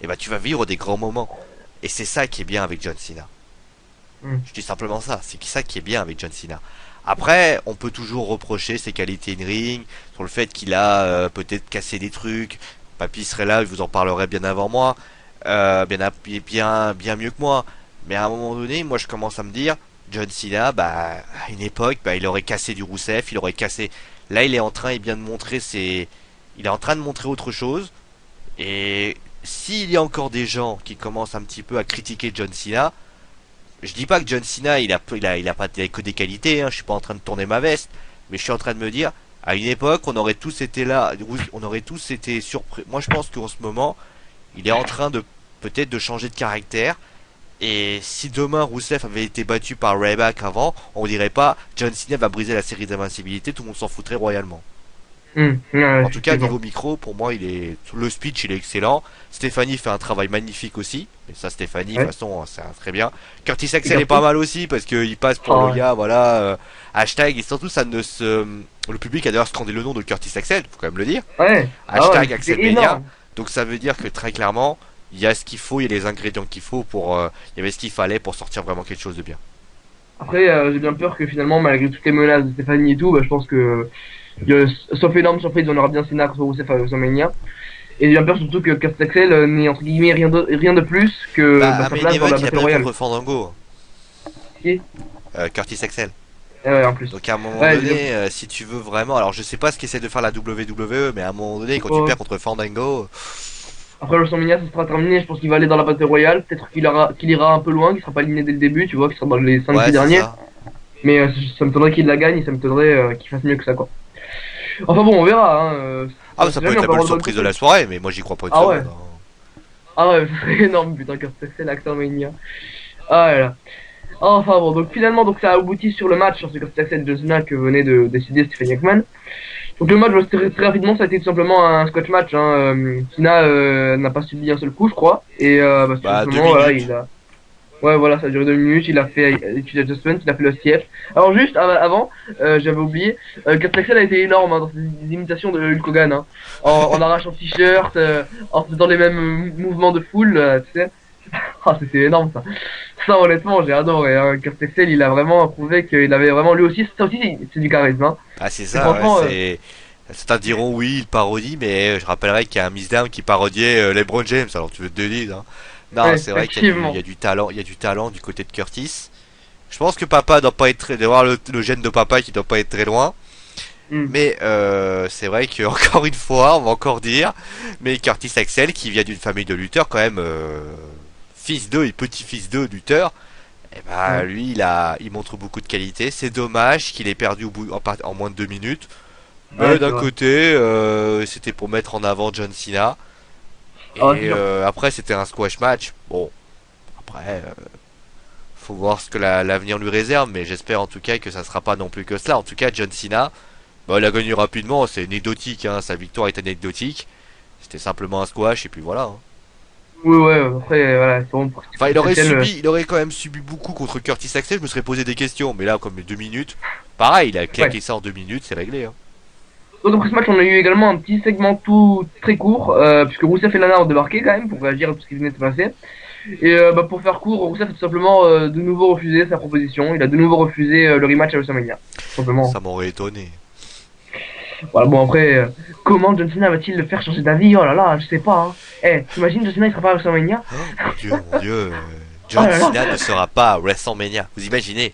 eh ben, tu vas vivre des grands moments. Et c'est ça qui est bien avec John Cena. hum. Je dis simplement ça. C'est ça qui est bien avec John Cena. Après, on peut toujours reprocher ses qualités in ring, sur le fait qu'il a peut-être cassé des trucs. Papy serait là, il vous en parlerait bien avant moi, bien mieux que moi. Mais à un moment donné, moi je commence à me dire, John Cena, bah, à une époque, bah, il aurait cassé du Rousseff, il aurait cassé. Là, il est en train, bien de montrer ses. Il est en train de montrer autre chose. Et s'il y a encore des gens qui commencent un petit peu à critiquer John Cena, je dis pas que John Cena, il a pas que des qualités. Hein, je suis pas en train de tourner ma veste, mais je suis en train de me dire, à une époque, on aurait tous été là, on aurait tous été surpris. Moi, je pense qu'en ce moment, il est en train de peut-être de changer de caractère. Et si demain Rousseff avait été battu par Ryback avant, on dirait pas John Cena va briser la série d'invincibilité, tout le monde s'en foutrait royalement. Ouais, En tout cas, effectivement. niveau micro, pour moi, le speech, il est excellent. Stéphanie fait un travail magnifique aussi. Mais ça, Stéphanie, de toute Ouais, façon, c'est très bien. Curtis et Axel est pas Curtis. mal aussi parce qu'il passe pour Ah le ouais. gars, voilà. Hashtag, et surtout, ça ne se. Le public a d'ailleurs scandé le nom de Curtis Axel, faut quand même le dire. Ouais, ah ouais, Hashtag c'était AxelMania. énorme. Donc ça veut dire que très clairement, il y a ce qu'il faut, il y a les ingrédients qu'il faut pour. Il y avait ce qu'il fallait pour sortir vraiment quelque chose de bien. Après, j'ai bien peur que finalement, malgré toutes les menaces de Stéphanie et tout, bah, je pense que, sauf énorme surprise, on aura bien Cena contre Rousseff à WrestleMania. Et j'ai bien peur surtout que Curtis Axel n'ait entre guillemets rien de plus que Bah, bah, un sa main place dans event, la il a Battle perdu Royale. contre Fandango. Et, Curtis Axel. ouais, en plus. Donc à un moment Ouais, donné, si tu veux vraiment, alors je sais pas ce qu'essaie de faire la WWE, mais à un moment donné, quand tu oh, perds contre Fandango, après WrestleMania, ça sera terminé. Je pense qu'il va aller dans la Battle Royale. Peut-être qu'il ira un peu loin, qu'il sera pas aligné dès le début, tu vois, qu'il sera dans les cinq ouais, six c'est derniers. ça. Mais ça me m'étonnerait qu'il la gagne et ça me m'étonnerait qu'il fasse mieux que ça, quoi. Enfin bon, on verra. Hein, Ah, si ça peut jamais être on la peut bonne avoir de bonnes surprise de la surprises. soirée, mais moi j'y crois pas une Ah ouais, seconde. Hein. ah ouais, ça serait énorme, putain, Curtis Axel, WrestleMania. Ah là là. Enfin bon, donc finalement, donc ça a abouti sur le match sur ce Curtis Axel John Cena que venait de décider Stephen Jackman. Donc le match, bah, très rapidement, ça a été tout simplement un scotch match. Hein. Cena n'a pas subi un seul coup, je crois. Et bah, tout Bah, deux simplement, voilà, minutes. il a... Ouais, voilà, ça a duré 2 minutes. Il a fait l'étude adjustment, il a fait le CF. Alors juste avant, j'avais oublié, Curtis Axel a été énorme hein, dans ses imitations de Hulk Hogan. Hein. En arrachant le t-shirt, en faisant les mêmes mouvements de foule, tu sais. Ah, c'était énorme ça. Ça, honnêtement, j'ai adoré. Hein. Kurt Axel, il a vraiment prouvé qu'il avait vraiment lui aussi. Ça aussi, c'est du charisme. Hein. Ah, c'est Et ça, ouais, franchement, c'est. Certains diront oui, il parodie, mais je rappellerai qu'il y a un Miss Down qui parodiait LeBron James, alors tu veux te dire, hein. Non, ouais, c'est vrai il effectivement. y a du talent, il y a du talent du côté de Curtis. Je pense que papa doit pas être très, d'avoir le gène de papa qui doit pas être très loin. Hmm. Mais c'est vrai que encore une fois, on va encore dire, mais Curtis Axel qui vient d'une famille de lutteurs quand même, fils d'eux et petit-fils d'eux lutteurs, et bah Ouais, lui il montre beaucoup de qualité. C'est dommage qu'il ait perdu en moins de 2 minutes. Mais ouais c'est d'un vrai. côté, c'était pour mettre en avant John Cena. Ah, c'est Et sûr. après c'était un squash match. Bon, après faut voir ce que l'avenir lui réserve, mais j'espère en tout cas que ça sera pas non plus que cela. En tout cas, John Cena. Bah, il a gagné rapidement, c'est anecdotique, hein, sa victoire est anecdotique. C'était simplement un squash et puis voilà. Hein. Oui, ouais, après, voilà, c'est bon pour Enfin, Kurt Axel. il aurait quand même subi beaucoup contre Curtis Axel. Je me serais posé des questions, mais là, comme les 2 minutes, pareil, il a Ouais. claqué ça en 2 minutes, c'est réglé. Hein. Donc après ce match, on a eu également un petit segment tout très court, puisque Rousseff et Lana ont débarqué quand même pour réagir à tout ce qui venait de se passer. Et bah, pour faire court, Rousseff a tout simplement de nouveau refusé sa proposition. Il a de nouveau refusé le rematch à WrestleMania. Tout simplement. Ça m'aurait étonné. Voilà, bon après, comment John Cena va-t-il le faire changer d'avis? Oh là là, je sais pas. Hein. Eh, t'imagines John Cena il sera pas à WrestleMania? Oh, mon Dieu, Oh John là là. Cena ne sera pas à WrestleMania. Vous imaginez?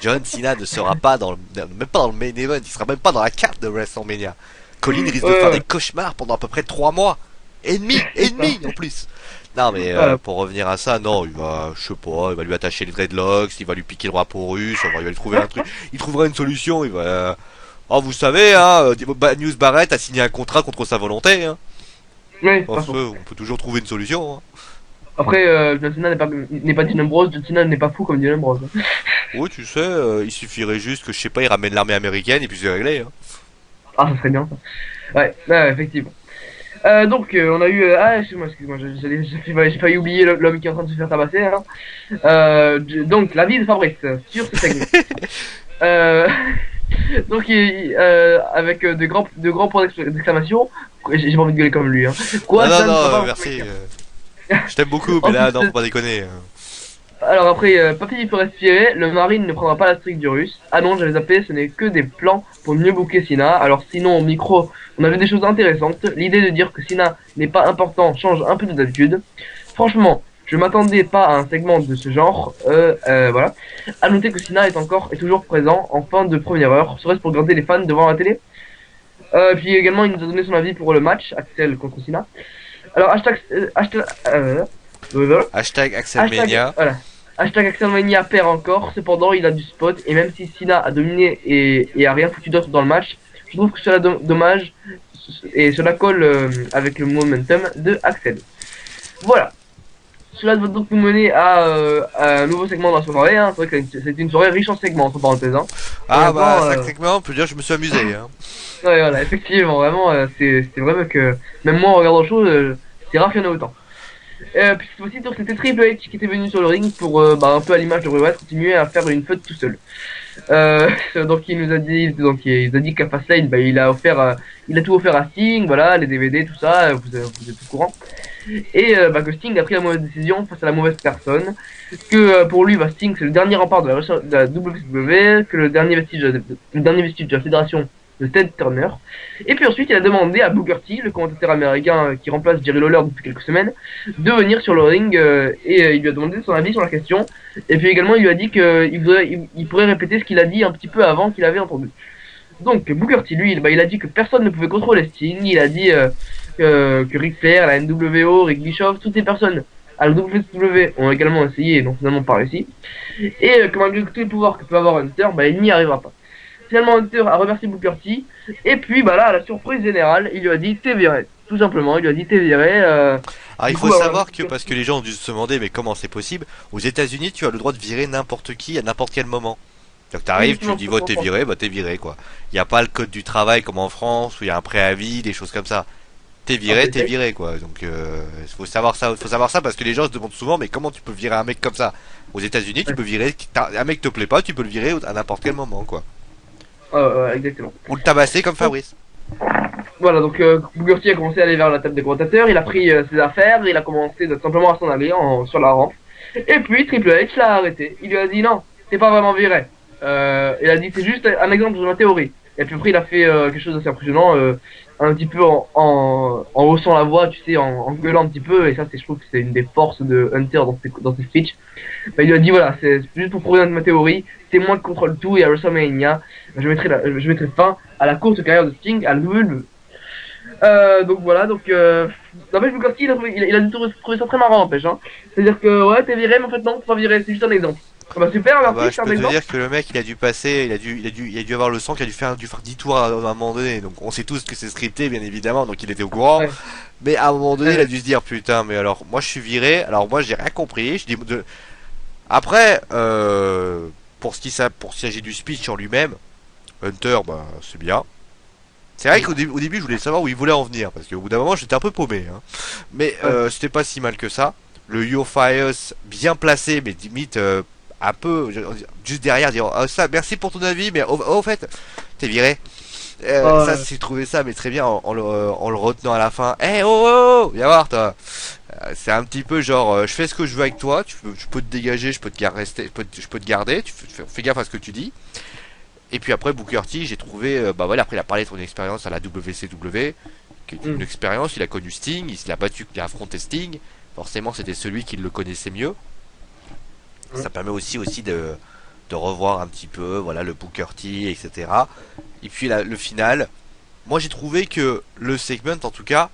John Cena ne sera pas même pas dans le main event, il sera même pas dans la carte de WrestleMania. Colin risque de faire des Ouais, cauchemars pendant à peu près 3 mois. c'est ça. Ennemi en plus. Non mais Voilà. pour revenir à ça, non, il va, je sais pas, il va lui attacher les dreadlocks, il va lui piquer le drapeau russe, il va lui trouver un truc, il trouvera une solution, il va... Oh vous savez, hein, Bad News Barrett a signé un contrat contre sa volonté, hein. Oui, pas Enfin, faux. on peut toujours trouver une solution, hein. Après, John Cena n'est pas Dean Ambrose, John Cena n'est pas fou comme Dean Ambrose. Hein. Oui, tu sais, il suffirait juste que, je sais pas, il ramène l'armée américaine et puis c'est réglé, hein. Ah, ça serait bien ça. Ouais, ouais, effectivement. Donc, on a eu... ah, excuse-moi, j'ai failli oublier l'homme qui est en train de se faire tabasser. Hein. Donc, la vie de Fabrice sur ce segment. Euh, donc, avec de grands points d'exclamation, j'ai pas envie de gueuler comme lui. Hein. Non, Quoi, non, ça ne sera non, pas merci. WrestleMania. Je t'aime beaucoup, mais là, non, faut pas déconner. Alors après, Papy peut respirer, le Marine ne prendra pas la streak du Russe. Ah non, j'avais zappé, ce n'est que des plans pour mieux booker Sina. Alors sinon, au micro, on avait des choses intéressantes. L'idée de dire que Sina n'est pas important change un peu de d'habitude. Franchement, Je m'attendais pas à un segment de ce genre. Voilà. À noter que Cena est toujours présent en fin de première heure, serait-ce pour garder les fans devant la télé. Puis également, il nous a donné son avis pour le match, Axel contre Cena. Alors, voilà. Hashtag AxelMania. Voilà. Hashtag AxelMania perd encore. Cependant, il a du spot. Et même si Cena a dominé et a rien foutu d'autre dans le match, je trouve que cela dommage. Et cela colle avec le momentum de Axel. Voilà. Cela doit donc nous mener à un nouveau segment dans la soirée. Hein. C'est vrai que c'était une soirée riche en segments, entre parenthèses. Hein. Ah bah, sacrément, on peut dire que je me suis amusé. Hein. Ouais, voilà, effectivement, vraiment, c'est vraiment que même moi en regardant le show, c'est rare qu'il y en ait autant. Puis cette fois-ci, donc c'était Triple H qui était venu sur le ring pour, un peu à l'image de Bray Wyatt, continuer à faire une feud tout seul. Donc il nous a dit, qu'à Fastlane, il a tout offert à Sting, voilà, les DVD, tout ça, vous êtes au courant. Et que Sting a pris la mauvaise décision face à la mauvaise personne, que pour lui, Sting c'est le dernier rempart de la WWE, que le dernier vestige de la fédération de Ted Turner. Et puis ensuite, il a demandé à Booker T, le commentateur américain qui remplace Jerry Lawler depuis quelques semaines, de venir sur le ring et il lui a demandé son avis sur la question. Et puis également, il lui a dit qu'il pourrait répéter ce qu'il a dit un petit peu avant qu'il avait entendu. Donc Booker T, lui, il a dit que personne ne pouvait contrôler Sting. Il a dit que Ric Flair, la NWO, Rick Bischoff, toutes ces personnes à la WWE ont également essayé et n'ont finalement pas réussi. Et que malgré tous les pouvoirs que peut avoir Hunter, il n'y arrivera pas. Finalement, Hunter a remercié Booker T. Et puis, là, à la surprise générale, il lui a dit t'es viré. Tout simplement, il lui a dit t'es viré. Il faut savoir que, parce que les gens ont dû se demander, mais comment c'est possible, aux États-Unis, tu as le droit de virer n'importe qui à n'importe quel moment. Donc t'arrives, tu dis t'es viré quoi. Il n'y a pas le code du travail comme en France où il y a un préavis, des choses comme ça. T'es viré quoi. Donc faut savoir ça parce que les gens se demandent souvent mais comment tu peux virer un mec comme ça. Aux États-Unis, tu peux virer un mec te plaît pas, tu peux le virer à n'importe quel moment quoi. Exactement. Ou le tabasser comme Fabrice. Voilà, donc Booker T a commencé à aller vers la table des commentateurs, il a pris ses affaires, il a commencé simplement à s'en aller sur la rampe. Et puis Triple H l'a arrêté. Il lui a dit non, c'est pas vraiment viré. Il a dit c'est juste un exemple de ma théorie. Et puis après il a fait quelque chose d'assez impressionnant, un petit peu en haussant la voix, tu sais, en gueulant un petit peu. Et ça, je trouve que c'est une des forces de Hunter dans ses speeches. Il lui a dit voilà, c'est juste pour prouver ma théorie, c'est moi qui contrôle tout et à WrestleMania, je mettrai fin à la courte carrière de Sting à la WWE. Donc voilà, n'empêche Booker T, il a trouvé ça très marrant, n'empêche, hein. C'est-à-dire que ouais, t'es viré, mais en fait non, t'es pas viré, c'est juste un exemple. Super, merci, je peux te dire que le mec il a dû passer, il a dû avoir le sang qui a dû faire 10 tours à un moment donné. Donc on sait tous que c'est scripté bien évidemment, donc il était au courant. Ouais. Mais à un moment donné, il a dû se dire putain, mais alors moi je suis viré, alors moi j'ai rien compris. Je dis après pour ce qui s'agit du speech en lui-même, Hunter c'est bien. C'est vrai qu'au début je voulais savoir où il voulait en venir parce qu'au bout d'un moment j'étais un peu paumé hein. Mais c'était pas si mal que ça. Le Yo Fires bien placé mais limite un peu juste derrière dire ça merci pour ton avis mais au fait t'es viré. Ça j'ai trouvé ça mais très bien en le retenant à la fin. Viens voir toi. C'est un petit peu genre je fais ce que je veux avec toi, je peux te dégager, je peux te garder, tu fais gaffe à ce que tu dis. Et puis après Booker T, j'ai trouvé après il a parlé de son expérience à la WCW, qui est une expérience, il a connu Sting, il a affronté Sting, forcément c'était celui qui le connaissait mieux. Ça permet aussi de revoir un petit peu le Booker T, etc. Et puis le final, moi j'ai trouvé que le segment en tout cas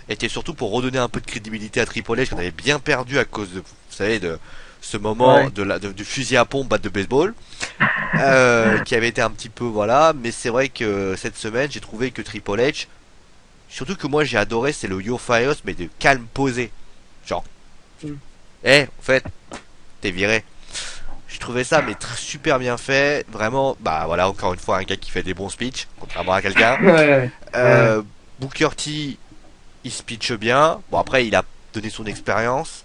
était surtout pour redonner un peu de crédibilité à Triple H qu'on avait bien perdu à cause de, vous savez, de ce moment du fusil à pompe de baseball qui avait été un petit peu mais c'est vrai que cette semaine j'ai trouvé que Triple H, surtout que moi j'ai adoré, c'est le Yo Fires mais de calme posé, genre en fait t'es viré. J'ai trouvé ça mais super bien fait, vraiment. Encore une fois un gars qui fait des bons speeches contrairement à quelqu'un. Booker T il speech bien, bon après il a donné son expérience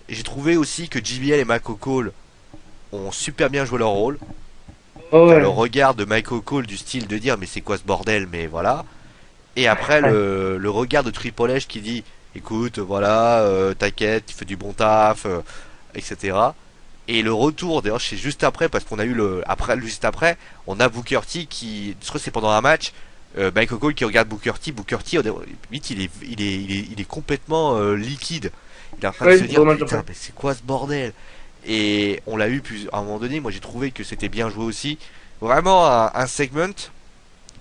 et j'ai trouvé aussi que JBL et Michael Cole ont super bien joué leur rôle. Le regard de Michael Cole du style de dire mais c'est quoi ce bordel, mais voilà. Et après le regard de Triple H qui dit écoute t'inquiète, tu fais du bon taf, etc. Et le retour, d'ailleurs c'est juste après parce qu'on a eu juste après on a Booker T qui, je crois que c'est pendant un match, Michael Cole qui regarde Booker T, vite il est complètement liquide. Il est en train de Ouais, se c'est dire, vraiment putain, mais c'est quoi ce bordel? Et on l'a eu plus, à un moment donné, moi j'ai trouvé que c'était bien joué aussi. Vraiment un segment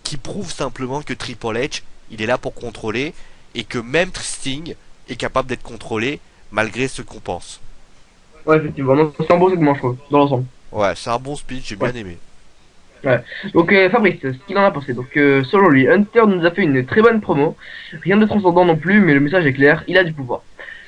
qui prouve simplement que Triple H, il est là pour contrôler et que même Sting est capable d'être contrôlé malgré ce qu'on pense. Ouais, effectivement. Non, c'est un beau segment, je trouve, dans l'ensemble. Ouais, c'est un bon speech, j'ai Ouais. bien aimé. Ouais. Donc, Fabrice, ce qu'il en a pensé. Donc, selon lui, Hunter nous a fait une très bonne promo. Rien de transcendant non plus, mais le message est clair, il a du pouvoir.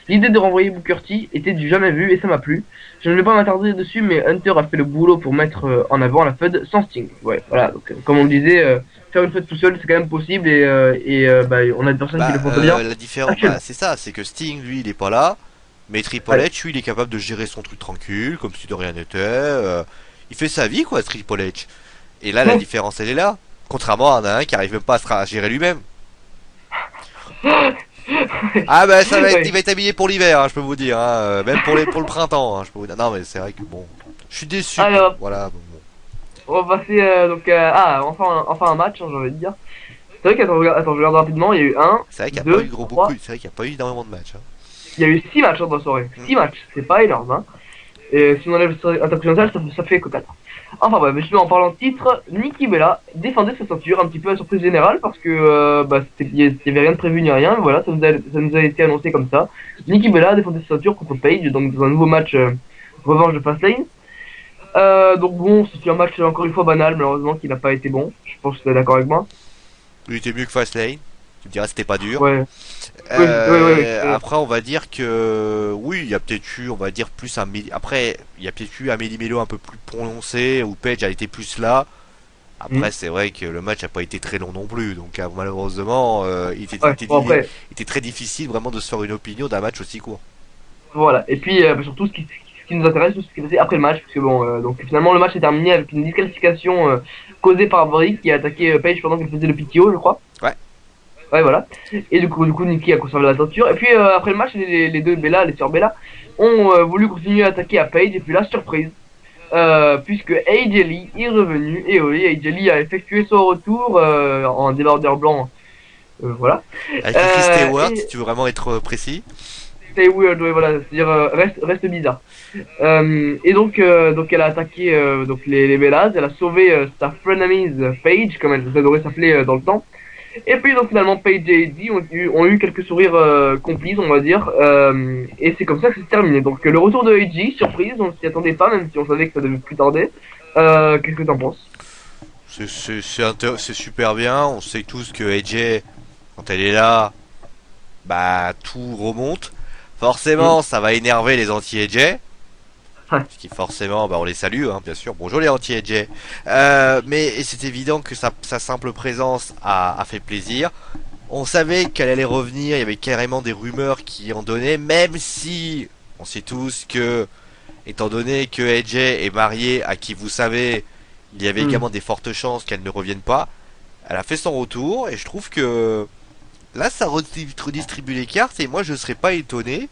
L'idée de renvoyer Booker T était du jamais vu et ça m'a plu. Je ne vais pas m'attarder dessus, mais Hunter a fait le boulot pour mettre en avant la Fed sans Sting. Ouais, voilà. Donc, comme on le disait, faire une Fed tout seul, c'est quand même possible et bah, on a des personnes qui le Bah, font très bien. la différence, bah, Actuellement. c'est ça, c'est que Sting, lui, il est pas là, mais Triple Ouais. H, lui, il est capable de gérer son truc tranquille, comme si de rien n'était. Il fait sa vie, quoi, Triple H. Et là, la Ouais. différence, elle est là. Contrairement à un qui arrive même pas à gérer lui-même. Ah bah ça va être, il Ouais. va être habillé pour l'hiver, hein, je peux vous dire, hein, même pour le printemps, hein, je peux vous dire. Non mais c'est vrai que bon, je suis déçu quoi. Alors, Voilà. Bon. on va passer enfin un match, hein, j'ai envie de dire. C'est vrai attends, je regarde rapidement. Il y a eu un, C'est vrai qu'il n'y a pas eu deux, gros beaucoup, trois. c'est vrai qu'il n'y a pas eu énormément de matchs. Hein. Il y a eu 6 matchs dans la soirée. Hmm. 6 matchs, c'est pas énorme, hein. Et si on enlève intercontinental, ça fait que 4. Enfin bref, justement, en parlant de titre, Nikki Bella défendait sa ceinture, un petit peu à surprise générale, parce que bah, il y avait rien de prévu ni rien, mais voilà, ça nous a été annoncé comme ça. Nikki Bella défendait sa ceinture contre Paige, donc dans un nouveau match revanche de Fastlane. Donc bon, c'était un match encore une fois banal, malheureusement, qui n'a pas été bon. Je pense que tu es d'accord avec moi. Il était mieux que Fastlane. Tu me diras c'était pas dur. Ouais, oui. Après on va dire que oui, il y a peut-être eu, on va dire plus après il y a peut-être eu un Mélo un peu plus prononcé où Page a été plus là. Hmm. Après c'est vrai que le match a pas été très long non plus, donc malheureusement Ouais, bon après, il était très difficile vraiment de se faire une opinion d'un match aussi court. voilà. Et puis bah, surtout ce qui nous intéresse, c'est ce qui s'est passé après le match, parce que bon, donc finalement le match est terminé avec une disqualification causée par Brie qui a attaqué Paige pendant qu'elle faisait le PTO, je crois. Ouais. Ouais, voilà. Et du coup, Nikki a conservé la ceinture. Et puis après le match, les deux Bella, les sœurs Bella, ont voulu continuer à attaquer à Paige. Et puis là, surprise, puisque AJ Lee est revenu. Et oui, AJ Lee a effectué son retour en débardeur blanc. Voilà. Avec écrit Stewart, si Et tu veux vraiment être précis. stay weird, ouais, voilà, c'est-à-dire reste bizarre. Et donc elle a attaqué donc les Bellas, elle a sauvé sa frenemies Paige, comme elle devrait s'appeler dans le temps. Et puis donc finalement Paige et Eddie ont eu quelques sourires complices, on va dire, et c'est comme ça que c'est terminé. Donc le retour de AJ, surprise, on s'y attendait pas, même si on savait que ça devait plus tarder. Qu'est-ce que t'en penses? C'est super bien. On sait tous que AJ, quand elle est là, bah tout remonte. Hmm. Forcément, ça va énerver les anti-AJ. Ouais. Ce qui forcément, bah on les salue, hein, bien sûr. Bonjour les anti-AJ. Mais c'est évident que sa simple présence a fait plaisir. On savait qu'elle allait revenir. Il y avait carrément des rumeurs qui en donnaient, même si on sait tous que, étant donné que AJ est mariée à qui vous savez, il y avait Hmm. également des fortes chances qu'elle ne revienne pas. Elle a fait son retour et je trouve que là ça redistribue les cartes et moi je serais pas étonné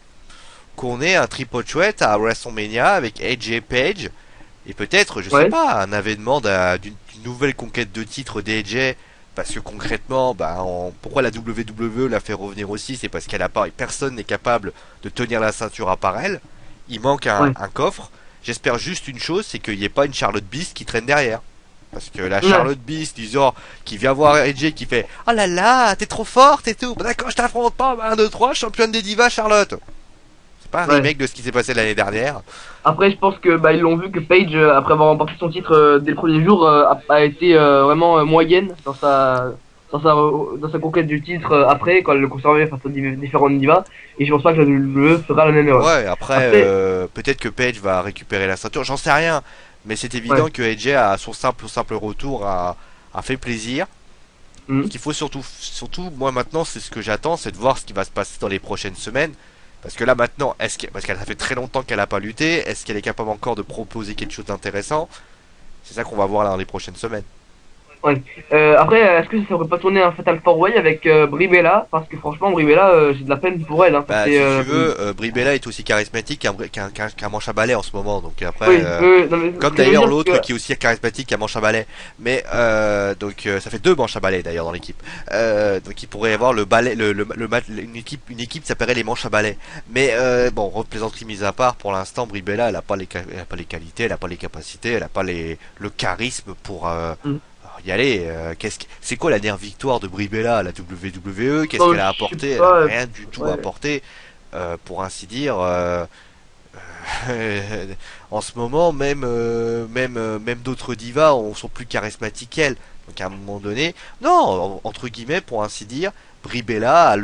qu'on ait un triple threat à WrestleMania avec AJ Page et peut-être, je sais Ouais. pas, un avènement d'une nouvelle conquête de titre d'AJ parce que concrètement, bah, pourquoi la WWE l'a fait revenir aussi, c'est parce qu'elle a pas, personne n'est capable de tenir la ceinture à part elle. Il manque Ouais. un coffre. J'espère juste une chose, c'est qu'il n'y ait pas une Charlotte Beast qui traîne derrière. Parce que la Ouais. Charlotte Beast, du genre, qui vient voir AJ qui fait oh là là, t'es trop forte et tout. Bah d'accord, je t'affronte pas. Bah, 1, 2, 3, championne des divas, Charlotte. C'est pas un Ouais. remake de ce qui s'est passé l'année dernière. Après, je pense que bah ils l'ont vu que Paige, après avoir remporté son titre dès le premier jour, a été vraiment moyenne dans sa conquête du titre après quand elle le conservait face aux différentes divas. Et je pense pas que la WWE fera la même erreur. Ouais, après, Après, peut-être que Page va récupérer la ceinture, j'en sais rien. Mais c'est ouais. évident que AJ, à son simple retour, a fait plaisir. Hmm. Ce qu'il faut surtout, moi maintenant, c'est ce que j'attends, c'est de voir ce qui va se passer dans les prochaines semaines. Parce que là maintenant, parce qu'elle a fait très longtemps qu'elle a pas lutté, est-ce qu'elle est capable encore de proposer quelque chose d'intéressant? C'est ça qu'on va voir là dans les prochaines semaines. Ouais. Après, est-ce que ça aurait pas tourné un Fatal 4-Way avec Brie Bella? Parce que franchement, Brie Bella, j'ai de la peine pour elle. Hein. Ça Bah, fait, si tu veux, Brie Bella est aussi charismatique qu'un manche à balai en ce moment. Donc après, oui, non, mais ce comme que je veux d'ailleurs dire, c'est l'autre que qui est aussi charismatique qu'un manche à balai. Mais donc ça fait deux manches à balai d'ailleurs dans l'équipe. Donc il pourrait y avoir le balai, une équipe qui s'appellerait les manches à balai. Mais bon, plaisanterie mise à part, pour l'instant, Brie Bella, elle a pas elle a pas les qualités, elle a pas les capacités, elle a pas le charisme pour Hmm. y aller. C'est quoi la dernière victoire de Brie Bella à la WWE? Qu'est-ce non, qu'elle a je sais apporté? Elle a pas. rien du tout Ouais. apporté, pour ainsi dire. En ce moment, même d'autres divas sont plus charismatiques qu'elle. Donc à un moment donné, non, entre guillemets, pour ainsi dire, Brie Bella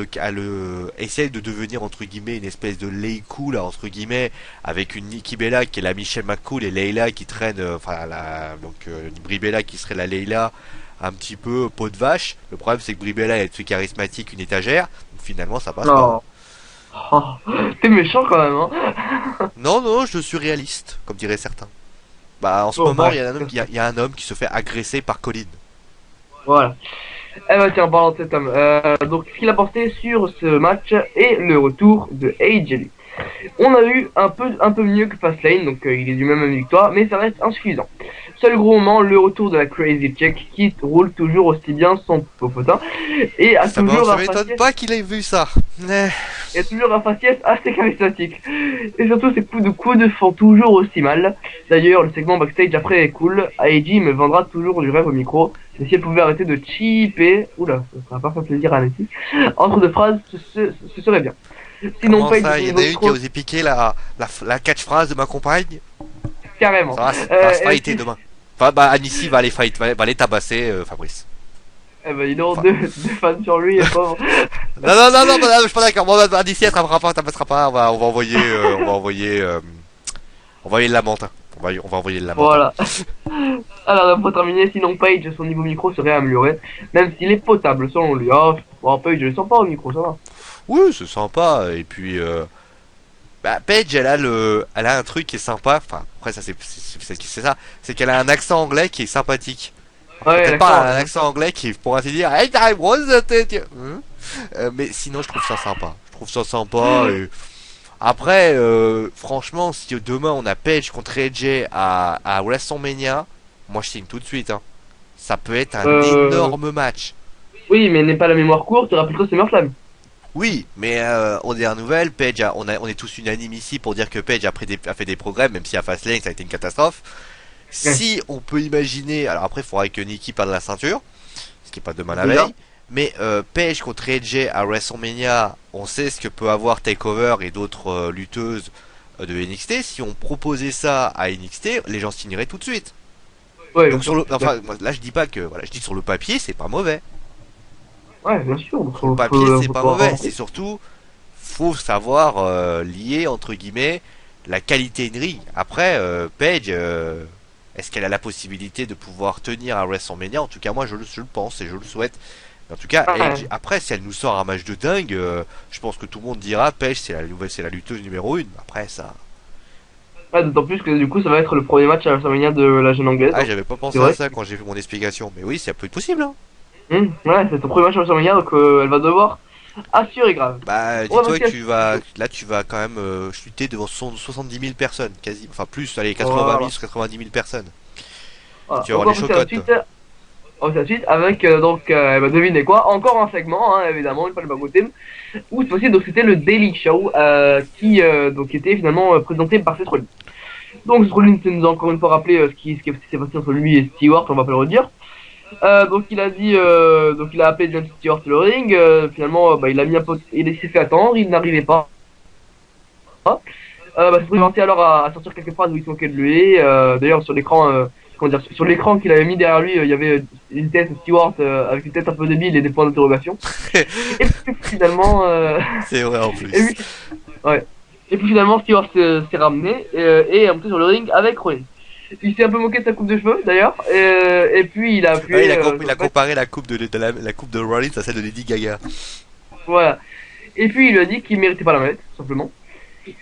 essaye de devenir entre guillemets une espèce de Lay Cool entre guillemets, avec une Nikki Bella qui est la Michelle McCool et Layla qui traîne, Brie Bella qui serait la Layla un petit peu peau de vache. Le problème c'est que Brie Bella est plus charismatique qu'une étagère, donc finalement ça passe pas. Non. Oh, t'es méchant quand même, hein. Non, non, je suis réaliste, comme diraient certains. Bah, en ce Bon, moment, bref. il y a un homme qui se fait agresser par Colin. Voilà. Eh ben tiens, en parlant de cet homme, donc ce qu'il a porté sur ce match est le retour de AJ. On a eu un peu mieux que Fastlane, donc il est du même victoire, mais ça reste insuffisant. Seul gros moment, le retour de la Crazy Chick qui roule toujours aussi bien son popotin et a toujours Ça un m'étonne faciès, pas qu'il ait vu ça. et a toujours un faciès assez charismatique. Et surtout ses coups de font toujours aussi mal. D'ailleurs, le segment backstage après est cool. AJ me vendra toujours du rêve au micro. Mais si elle pouvait arrêter de cheaper, oula, ça va pas faire plaisir à Alexis. Entre deux phrases, ce serait bien. Sinon, Comment Paige ça, son il y en niveau a une qui a micro, osé piquer la catchphrase de ma compagne? carrément. Ça va se Et fighter puis, demain. Enfin, bah, Anissi va aller fight, va aller tabasser Fabrice. eh ben, dis donc, Enfin, deux fans sur lui, pauvre. non, je suis pas d'accord. Bon, Anissi, elle tabassera pas, tabassera pas. On va envoyer le lamentin. On va envoyer le lamentin. Voilà. Alors, pour terminer, sinon Page, son niveau micro serait amélioré, même s'il est potable selon lui. Oh, bon, Page, je le sens pas au micro, ça va. Oui, c'est sympa. Et puis, bah, Paige, elle a un truc qui est sympa. Enfin, après, ça, c'est ça. C'est qu'elle a un accent anglais qui est sympathique. Ouais, Peut-être d'accord. pas un accent anglais qui, pour ainsi dire, hey, I was mais sinon, je trouve ça sympa. Je trouve ça sympa. Et... Après, franchement, si demain on a Paige contre AJ à WrestleMania, moi je signe tout de suite. Hein. Ça peut être un Euh, énorme match. oui, mais n'est pas la mémoire courte, rappelle-toi, c'est Meurflamme. Oui, mais on est à nouvelle. Paige, on est tous unanimes ici pour dire que Paige a fait des progrès, même si à Fastlane ça a été une catastrophe. Ouais, Si on peut imaginer, alors après il faudrait que Nikki perde la ceinture, ce qui est pas demain la déjà. veille. Mais Paige contre AJ à WrestleMania, on sait ce que peut avoir Takeover et d'autres lutteuses de NXT. Si on proposait ça à NXT, les gens signeraient tout de suite. Ouais, bien Donc sûr. là je dis pas que, voilà, je dis sur le papier c'est pas mauvais. Ouais, bien sûr. Sur le papier c'est pas mauvais. C'est surtout faut savoir lier entre guillemets la qualité de ring. Après Paige, est-ce qu'elle a la possibilité de pouvoir tenir à WrestleMania? En tout cas moi je le pense et je le souhaite. En tout cas, Ouais. après, si elle nous sort un match de dingue, je pense que tout le monde dira Paige, c'est la lutteuse numéro 1. Après, ça. Ouais, d'autant plus que du coup, ça va être le premier match à WrestleMania de la jeune anglaise. Ah, Donc, j'avais pas c'est pensé à vrai. ça quand j'ai vu mon explication. Mais oui, ça peut être possible, hein. Ouais, c'est son premier match à WrestleMania, donc elle va devoir assurer grave. Bah, On va dis-toi passer que à ce show. là, tu vas quand même chuter devant 70 000 personnes, quasi. Enfin, plus, allez, 80 000 Voilà. sur 90 000 personnes. Voilà. Tu vas Donc avoir on les va passer à la chocottes, toi. suite. On va passer à la suite avec, bah, devinez quoi, encore un segment, hein, évidemment, une fois le bagotem, où cette fois-ci, donc c'était le Daily Show, qui donc était finalement présenté par Seth Rollins. Donc Seth Rollins nous a encore une fois rappelé ce qui s'est passé entre lui et Stewart, on va pas le redire. Donc il a dit, donc il a appelé John Stewart sur le ring. Finalement, bah, il a mis un peu, il s'est fait attendre, il n'arrivait pas. Bah, c'est présenté alors à sortir quelques phrases où il se moquait de lui. D'ailleurs sur l'écran, comment dire, sur l'écran qu'il avait mis derrière lui, il y avait une tête Stewart avec une tête un peu débile et des points d'interrogation. Et puis finalement, C'est vrai en et plus. puis, ouais. Et puis finalement Stewart s'est ramené et est monté sur le ring avec Rollins. Il s'est un peu moqué de sa coupe de cheveux d'ailleurs, et puis il a Ouais, appuyé il sur a le fait. comparé la coupe de Rollins à celle de Lady Gaga. Voilà. Et puis il lui a dit qu'il méritait pas la mettre, tout simplement.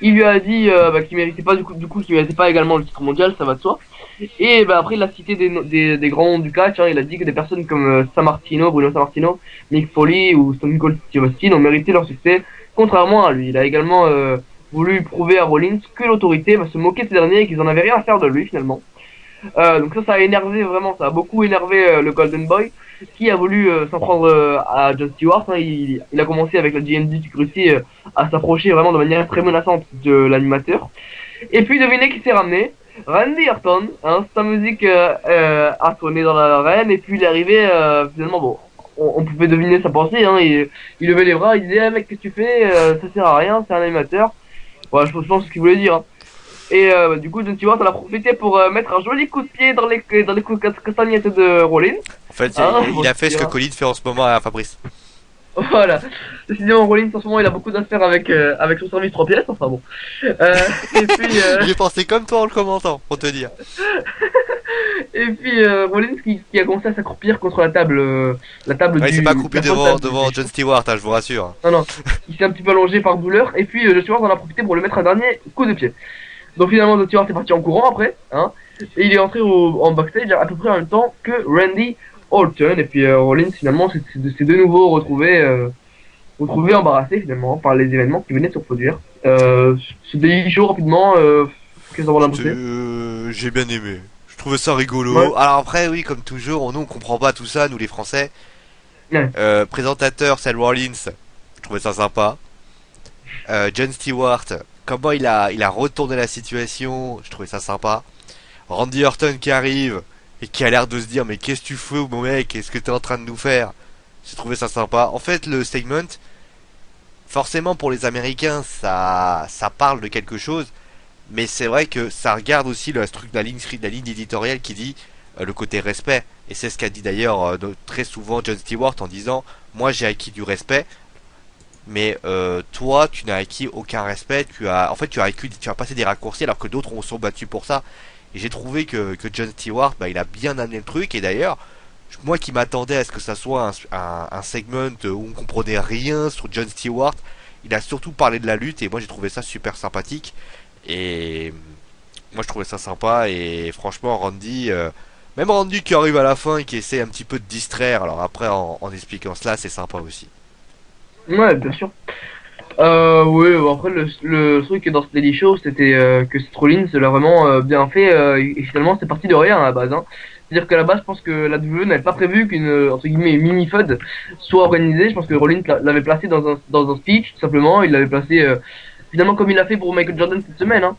Il lui a dit qu'il méritait pas du coup qu'il méritait pas également le titre mondial, ça va de soi. Et après il a cité des grands noms du catch, hein. Il a dit que des personnes comme Sammartino, Bruno Sammartino, Mick Foley ou Stone Cold Steve Austin ont mérité leur succès, contrairement à lui. Il a également voulu prouver à Rollins que l'autorité va se moquer de ces derniers et qu'ils en avaient rien à faire de lui finalement. Donc ça a énervé vraiment, ça a beaucoup énervé le Golden Boy, qui a voulu s'en prendre à Jon Stewart. Hein. Il a commencé avec la GMD Security à s'approcher vraiment de manière très menaçante de l'animateur. Et puis devinez qui s'est ramené. Randy Orton, hein, sa musique a sonné dans l'arène et puis il est arrivé finalement bon. On pouvait deviner sa pensée, hein, il levait les bras, il disait ah, mec qu'est-ce que tu fais, ça sert à rien, c'est un animateur. Voilà, je pense ce qu'il voulait dire. Hein. Et du coup, John Stewart en a profité pour mettre un joli coup de pied dans les castagnettes de Rollins. En fait, Hein, il a fait ce que Colin fait en ce moment à Fabrice. voilà. Décidément, Rollins en ce moment, il a beaucoup d'affaires avec son service 3 pièces. Enfin bon. Et puis, J'ai pensé comme toi en le commentant, pour te dire. Rollins qui a commencé à s'accroupir contre la table Ouais, il du. s'est pas coupé la table devant Jon Stewart, hein, je vous rassure. Non, non. Il s'est un petit peu allongé par douleur. Et puis, John Stewart en a profité pour lui mettre un dernier coup de pied. Donc finalement, John Stewart est parti en courant après, hein, et il est entré en backstage à peu près en même temps que Randy Orton. Et puis Rollins finalement c'est de nouveau retrouvé embarrassé finalement par les événements qui venaient de se produire. Ce Daily Show rapidement, qu'est-ce qu'on va l'imposer. J'ai bien aimé. Je trouvais ça rigolo. Ouais. Alors après, oui, comme toujours, nous on comprend pas tout ça, nous les Français. Ouais. Présentateur Seth Rollins, je trouvais ça sympa. Jon Stewart, comment il a retourné la situation, je trouvais ça sympa. Randy Orton qui arrive et qui a l'air de se dire mais qu'est-ce que tu fais mon mec, qu'est-ce que t'es en train de nous faire. J'ai trouvé ça sympa. En fait, le segment, forcément pour les Américains, ça parle de quelque chose, mais c'est vrai que ça regarde aussi la ligne éditoriale qui dit le côté respect. Et c'est ce qu'a dit d'ailleurs très souvent Jon Stewart en disant moi j'ai acquis du respect, mais toi tu n'as acquis aucun respect. Tu as passé des raccourcis alors que d'autres ont sont battus pour ça. Et j'ai trouvé que Jon Stewart, il a bien amené le truc. Et d'ailleurs, moi qui m'attendais à ce que ça soit un segment où on comprenait rien sur Jon Stewart, il a surtout parlé de la lutte et moi j'ai trouvé ça super sympathique. Et moi je trouvais ça sympa. Et franchement Randy, même Randy qui arrive à la fin et qui essaie un petit peu de distraire, alors après en expliquant cela, c'est sympa aussi. Ouais, bien sûr. Ouais, bon, après le truc dans ce Daily Show, c'était que Seth Rollins l'a vraiment bien fait et finalement c'est parti de rien à la base. Hein. C'est-à-dire qu'à la base, je pense que la WWE n'avait pas prévu qu'une entre guillemets mini FUD soit organisée. Je pense que Rollins l'avait placé dans un speech tout simplement. Il l'avait placé finalement comme il l'a fait pour Michael Jordan cette semaine. Hein.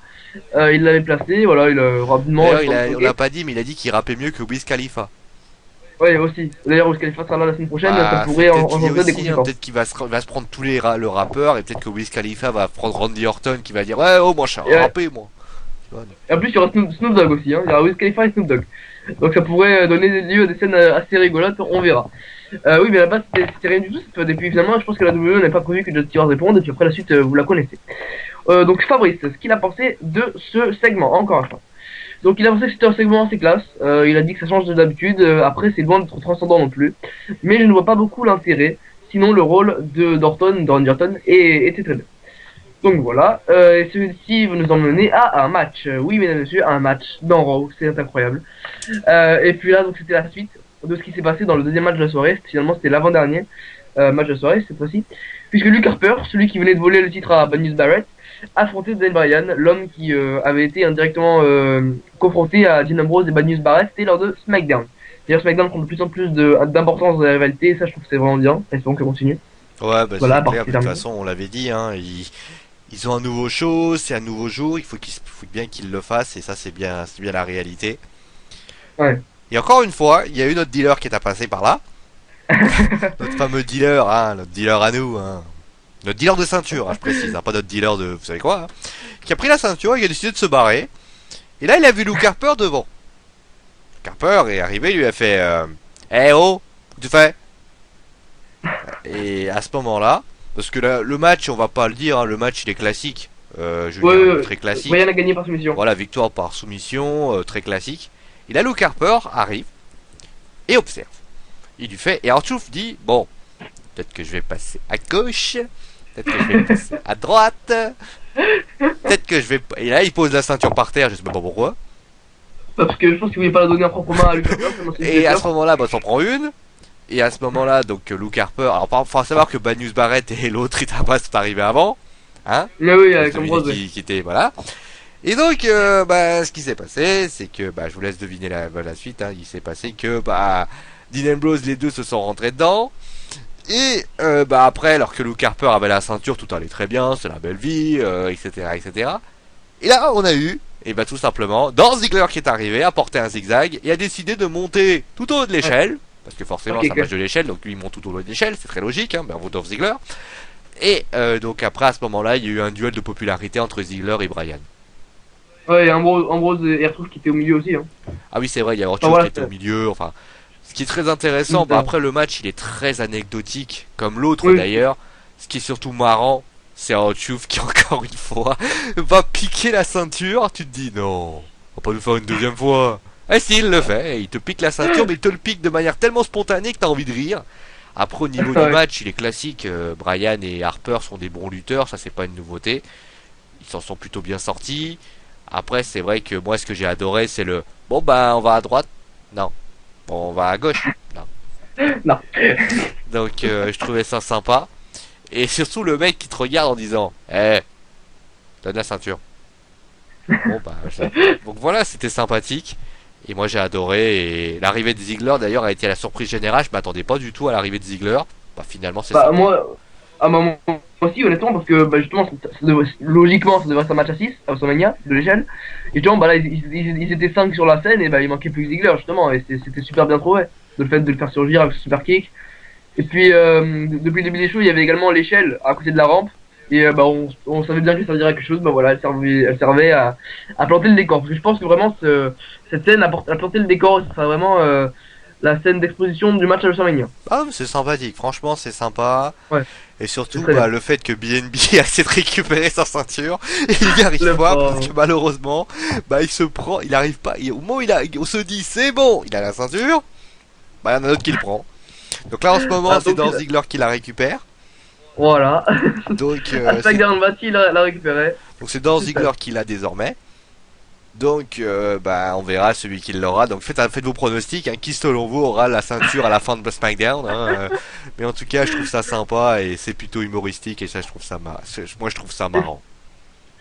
Il l'avait placé, voilà, il a rapidement. D'ailleurs, on l'a pas dit, mais il a dit qu'il rappait mieux que Wiz Khalifa. Ouais, aussi. D'ailleurs, Wiz Khalifa sera là la semaine prochaine, ça C'est pourrait peut-être engendrer des aussi, hein, conséquences. peut-être qu'il va se prendre tous le rappeur et peut-être que Wiz Khalifa va prendre Randy Orton qui va dire ouais oh moi je suis un rappé moi. Tu vois, Et en plus, il y aura Snoop Dogg aussi, hein. Il y aura Wiz Khalifa et Snoop Dogg. Donc ça pourrait donner lieu à des scènes assez rigolotes, on verra. Oui, mais à la base, c'était rien du tout. Et puis finalement, je pense que la WWE n'avait pas prévu que John Stewart réponde, et puis après la suite, vous la connaissez. Donc Fabrice, ce qu'il a pensé de ce segment, encore une fois. Donc il a pensé que c'était un segment assez classe, il a dit que ça change de d'habitude, après c'est loin d'être transcendant non plus, mais je ne vois pas beaucoup l'intérêt, sinon le rôle de Randy Orton était très bien. Donc voilà, et celui-ci va nous emmener à un match, oui mesdames et messieurs, un match dans Raw, c'est incroyable. Et puis là donc c'était la suite de ce qui s'est passé dans le deuxième match de la soirée, finalement c'était l'avant-dernier match de la soirée cette fois-ci, puisque Luke Harper, celui qui venait de voler le titre à Banius Barrett, affrontait Daniel Bryan, l'homme qui avait été indirectement confronté à Dean Ambrose et Banius Barrett, c'était lors de SmackDown. D'ailleurs SmackDown prend de plus en plus d'importance dans la rivalité, et ça je trouve que c'est vraiment bien, espérons qu'elle continue. ouais, Voilà, c'est clair, de toute façon on l'avait dit, hein, ils ont un nouveau show, c'est un nouveau jour, il faut bien qu'ils le fassent et ça c'est bien la réalité. Ouais. Et encore une fois, il y a eu notre dealer qui est à passer par là. Notre fameux dealer, hein, notre dealer à nous, hein. Notre dealer de ceinture, hein, je précise, hein, pas notre dealer de vous savez quoi, hein, qui a pris la ceinture et qui a décidé de se barrer. Et là, il a vu Luke Harper devant. Luke Harper est arrivé, il lui a fait eh oh, qu'est-ce que tu fais? Et à ce moment-là, parce que le match, on va pas le dire, hein, le match il est classique, Julien, très classique. Rien à gagner par soumission. Voilà, victoire par soumission, très classique. Et là, Luke Harper arrive et observe. Il lui fait, et R-Truth dit, bon, peut-être que je vais passer à gauche, peut-être que je vais passer à droite, Peut-être que je vais. Et là, il pose la ceinture par terre, je sais même pas pourquoi. Parce que je pense qu'il voulait pas la donner en propre main à Luke Harper, tellement c'est Et à peur. ce moment-là, bah, s'en prend une. Et à ce moment-là, donc Luke Harper. Alors, faut savoir que Banius Barrett et l'autre Itapas sont arrivés avant. Hein? Mais oui, avec Dominique Ambrose, ouais. qui était. Voilà. Et donc, bah, ce qui s'est passé, c'est que, bah, je vous laisse deviner la suite. Hein. Il s'est passé que, bah, Dean Ambrose, les deux se sont rentrés dedans. Et bah après, alors que Luke Harper avait la ceinture, tout allait très bien, c'est la belle vie, etc., etc. Et là, on a eu, et bah tout simplement, Dolph Ziggler qui est arrivé, a porté un zigzag et a décidé de monter tout au haut de l'échelle, parce que forcément Ok, c'est un match de l'échelle, donc lui il monte tout au haut de l'échelle, c'est très logique, hein, bravo Dolph Ziggler. Et donc après à ce moment-là, il y a eu un duel de popularité entre Ziggler et Bryan. Ouais, et Ambrose et R-Truth qui était au milieu aussi, hein. Ah oui, c'est vrai, il y a autre Enfin, chose qui voilà, était au milieu, enfin. Ce qui est très intéressant, bah après le match il est très anecdotique, comme l'autre oui. d'ailleurs. Ce qui est surtout marrant, c'est R-Truth qui encore une fois va piquer la ceinture. Tu te dis non, on va pas nous faire une deuxième fois. Et si il le fait, il te pique la ceinture, mais il te le pique de manière tellement spontanée que t'as envie de rire. Après au niveau du Ouais. match, il est classique. Bryan et Harper sont des bons lutteurs, ça c'est pas une nouveauté. Ils s'en sont plutôt bien sortis. Après c'est vrai que moi ce que j'ai adoré c'est le bon bah on va à droite. Non. Bon, on va à gauche. Non. Non. Donc je trouvais ça sympa. Et surtout le mec qui te regarde en disant eh, donne la ceinture. Bon bah donc voilà, c'était sympathique. Et moi j'ai adoré. Et l'arrivée de Ziggler d'ailleurs a été la surprise générale. Je m'attendais pas du tout à l'arrivée de Ziggler. Bah finalement c'est Bah, sympa. moi, moi aussi, honnêtement, parce que, bah, justement, logiquement, ça devrait être un match à 6 à WrestleMania, de l'échelle. Et justement, bah là, ils étaient 5 sur la scène, et bah, il manquait plus que Ziggler, justement, et c'était super bien trouvé. Le fait de le faire surgir avec ce super kick. Et puis, depuis le début des shows, il y avait également l'échelle à côté de la rampe. Et bah, on savait bien que ça servirait à quelque chose, bah voilà, elle servait à planter le décor. Parce que je pense que vraiment, cette scène a planté le décor, et ça sera vraiment la scène d'exposition du match à WrestleMania. Ah mais c'est sympathique. Franchement c'est sympa. Ouais, Et c'est surtout, très bah, bien. le fait que BNB essaie de récupérer sa ceinture, et il n'y arrive Le pas, parce pauvre. que malheureusement, bah, il se prend, il arrive pas, au moment où on se dit, c'est bon, il a la ceinture, bah, il y en a un autre qui le prend. Donc là, en ce moment, Ah, c'est donc, Dolph Ziggler qui la récupère. voilà. Donc, SmackDown Bati l'a récupéré. donc c'est Dolph Ziggler Suspense. qui l'a désormais. Donc, bah, on verra celui qui l'aura. Donc, faites vos pronostics. Hein. Qui, selon vous, aura la ceinture à la fin de SmackDown. Hein, mais en tout cas, je trouve ça sympa et c'est plutôt humoristique. Et ça, je trouve ça moi, je trouve ça marrant.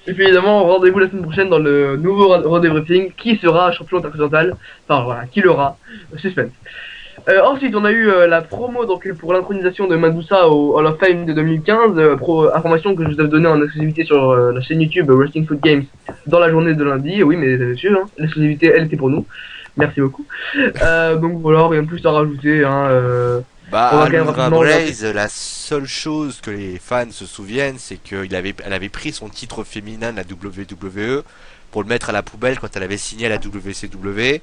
Et puis évidemment, rendez-vous la semaine prochaine dans le nouveau Raw Debriefing. Qui sera champion intercontinental? Enfin voilà, qui l'aura? Suspense. Ensuite, on a eu la promo donc pour l'intronisation de Madusa au Hall of Fame de 2015. Information que je vous avais donnée en exclusivité sur la chaîne YouTube Wrestling Foot Games dans la journée de lundi. Oui, mais messieurs, hein, l'exclusivité, elle était pour nous. Merci beaucoup. Donc voilà, rien de plus à rajouter. Hein, Bah, on va quand même Alundra rapidement. Blaze, la seule chose que les fans se souviennent, c'est elle avait pris son titre féminin de la WWE pour le mettre à la poubelle quand elle avait signé à la WCW.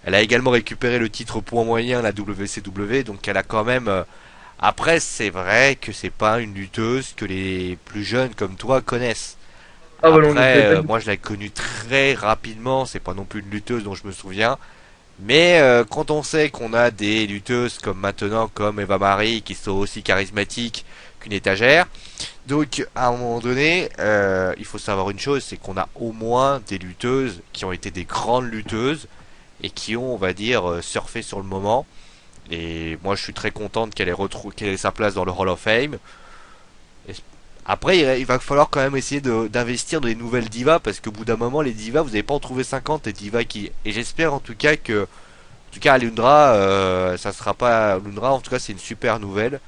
Elle a également récupéré le titre point moyen à la WCW, donc elle a quand même. Après, c'est vrai que c'est pas une lutteuse que les plus jeunes comme toi connaissent. Ah bah non, Après, moi je l'ai connue très rapidement, c'est pas non plus une lutteuse dont je me souviens. Mais quand on sait qu'on a des lutteuses comme maintenant, comme Eva Marie, qui sont aussi charismatiques qu'une étagère, donc à un moment donné, il faut savoir une chose, c'est qu'on a au moins des lutteuses qui ont été des grandes lutteuses et qui ont, on va dire, surfé sur le moment. Et moi, je suis très contente qu'elle ait sa place dans le Hall of Fame. Et après, il va falloir quand même essayer d'investir dans les nouvelles divas, parce qu'au bout d'un moment, les divas, vous n'avez pas en trouvé 50 les divas qui. Et j'espère en tout cas que, en tout cas, Alundra, ça sera pas Alundra. En tout cas, c'est une super nouvelle.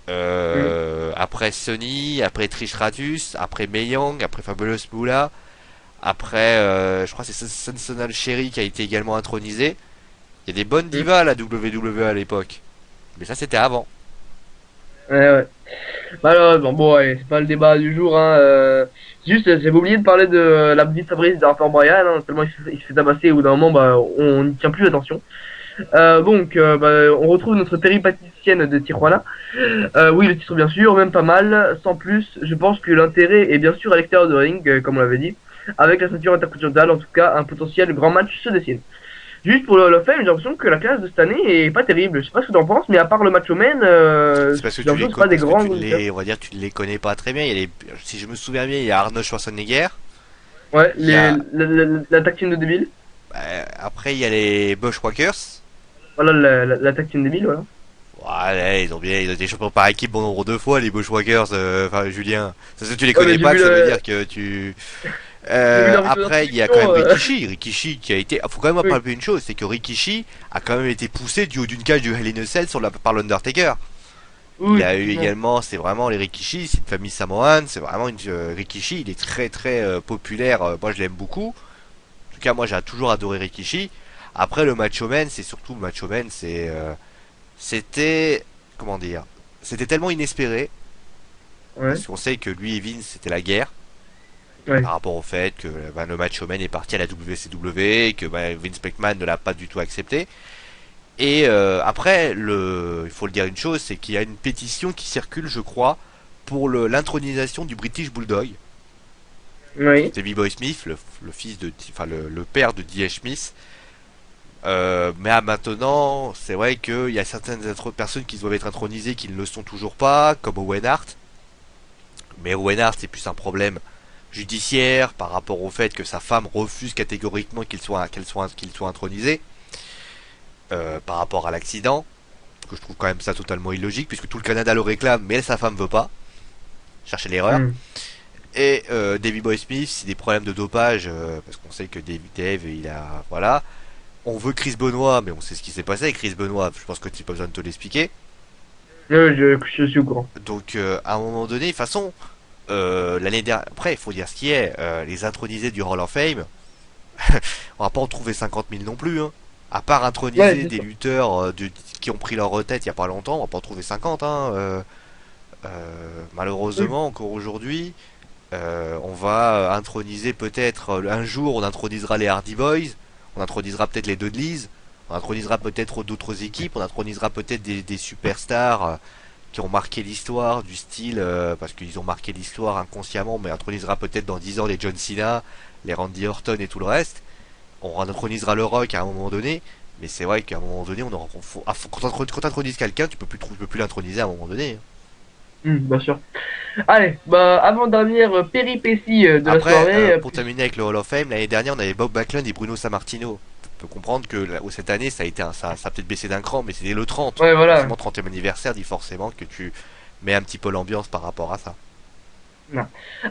Mm. Après Sony, après Trish Stratus, après Mae Young, après Fabulous Moolah, après, je crois que c'est Sensational Sherry qui a été également intronisé. Il y a des bonnes Mm. divas à la WWE à l'époque, mais ça c'était avant. Ouais, ouais. Malheureusement, bon, ouais, c'est pas le débat du jour, hein. Juste, j'avais oublié de parler de la petite Fabrice d'Arthur Bryan, hein, tellement il se fait tabasser, au bout d'un moment, bah, on n'y tient plus attention. Donc, bah, on retrouve notre péripaticienne de Tijuana. Oui, le titre, bien sûr, même pas mal. Sans plus, je pense que l'intérêt est bien sûr à l'extérieur de ring, comme on l'avait dit. Avec la ceinture intercontinentale, en tout cas, un potentiel grand match se dessine. Juste pour le Hall of Fame, j'ai l'impression que la classe de cette année est pas terrible. Je sais pas ce que t'en penses, mais à part le Macho Man, C'est parce que j'ai tu l'impression les que c'est pas des parce que grands tu lutteurs. les, on va dire, tu ne les connais pas très bien. Si je me souviens bien, il y a Arnold Schwarzenegger. Ouais, Il y a, la tag team de débile. après, il y a les Bushwhackers. Voilà, la tag team débile, voilà. Ouais, ils ont été champions par équipe bon nombre de fois, les Bushwhackers. Enfin, Julien, ça, si tu les Ouais, mais connais pas, que ça veut dire que tu. j'ai vu leur vidéo Après, il y a quand même d'introduction. Rikishi. Rikishi qui a été. Faut quand même Oui. rappeler une chose, c'est que Rikishi a quand même été poussé du haut d'une cage du Hell in a Cell par l'Undertaker. Il Oui, a eu effectivement. également, c'est vraiment les Rikishi, c'est une famille samoane, c'est vraiment une Rikishi, il est très très populaire. Moi, je l'aime beaucoup. En tout cas, moi, j'ai toujours adoré Rikishi. Après, le Macho Man, c'est surtout le Macho Man, c'était, comment dire, c'était tellement inespéré Ouais, parce qu'on sait que lui et Vince, c'était la guerre. ouais. Par rapport au fait que le Macho Man est parti à la WCW, que Vince McMahon ne l'a pas du tout accepté. Et après, il faut le dire une chose, c'est qu'il y a une pétition qui circule, je crois, pour l'intronisation du British Bulldog. Oui. Davey Boy Smith, le fils de, enfin le père de D.H. Smith. Mais maintenant, c'est vrai qu'il y a certaines personnes qui doivent être intronisées qui ne le sont toujours pas, comme Owen Hart. Mais Owen Hart, c'est plus un problème judiciaire par rapport au fait que sa femme refuse catégoriquement qu'il soit intronisé par rapport à l'accident. Que je trouve quand même ça totalement illogique puisque tout le Canada le réclame, mais sa femme veut pas. Chercher l'erreur. Hmm. Et Davey Boy Smith, c'est des problèmes de dopage parce qu'on sait que Dave, il a voilà. On veut Chris Benoit, mais on sait ce qui s'est passé avec Chris Benoit. Je pense que tu n'as pas besoin de te l'expliquer. Je suis au courant. Donc à un moment donné, de toute façon, l'année dernière, après il faut dire ce qui est, les intronisés du Hall of Fame, on va pas en trouver 50 000 non plus. Hein. À part Ouais, introniser c'est des ça. lutteurs qui ont pris leur retraite il y a pas longtemps, on va pas en trouver 50. Hein. Oui. Malheureusement, encore aujourd'hui, on va introniser peut-être un jour, on intronisera les Hardy Boys, on intronisera peut-être les Dudleys, on intronisera peut-être d'autres équipes, on intronisera peut-être des superstars qui ont marqué l'histoire du style, parce qu'ils ont marqué l'histoire inconsciemment, mais on intronisera peut-être dans 10 ans les John Cena, les Randy Orton et tout le reste. On intronisera le Rock à un moment donné, mais c'est vrai qu'à un moment donné, quand t'intronises quelqu'un, tu peux plus l'introniser à un moment donné. Hein. Bien sûr. Allez, bah, avant-dernière péripétie de la Après, soirée. pour terminer avec le Hall of Fame, l'année dernière, on avait Bob Backlund et Bruno Sammartino. Tu peux comprendre que cette année, ça a peut-être baissé d'un cran, mais c'était le 30. Ouais, voilà. Forcément, 30e anniversaire dit forcément que tu mets un petit peu l'ambiance par rapport à ça. Non.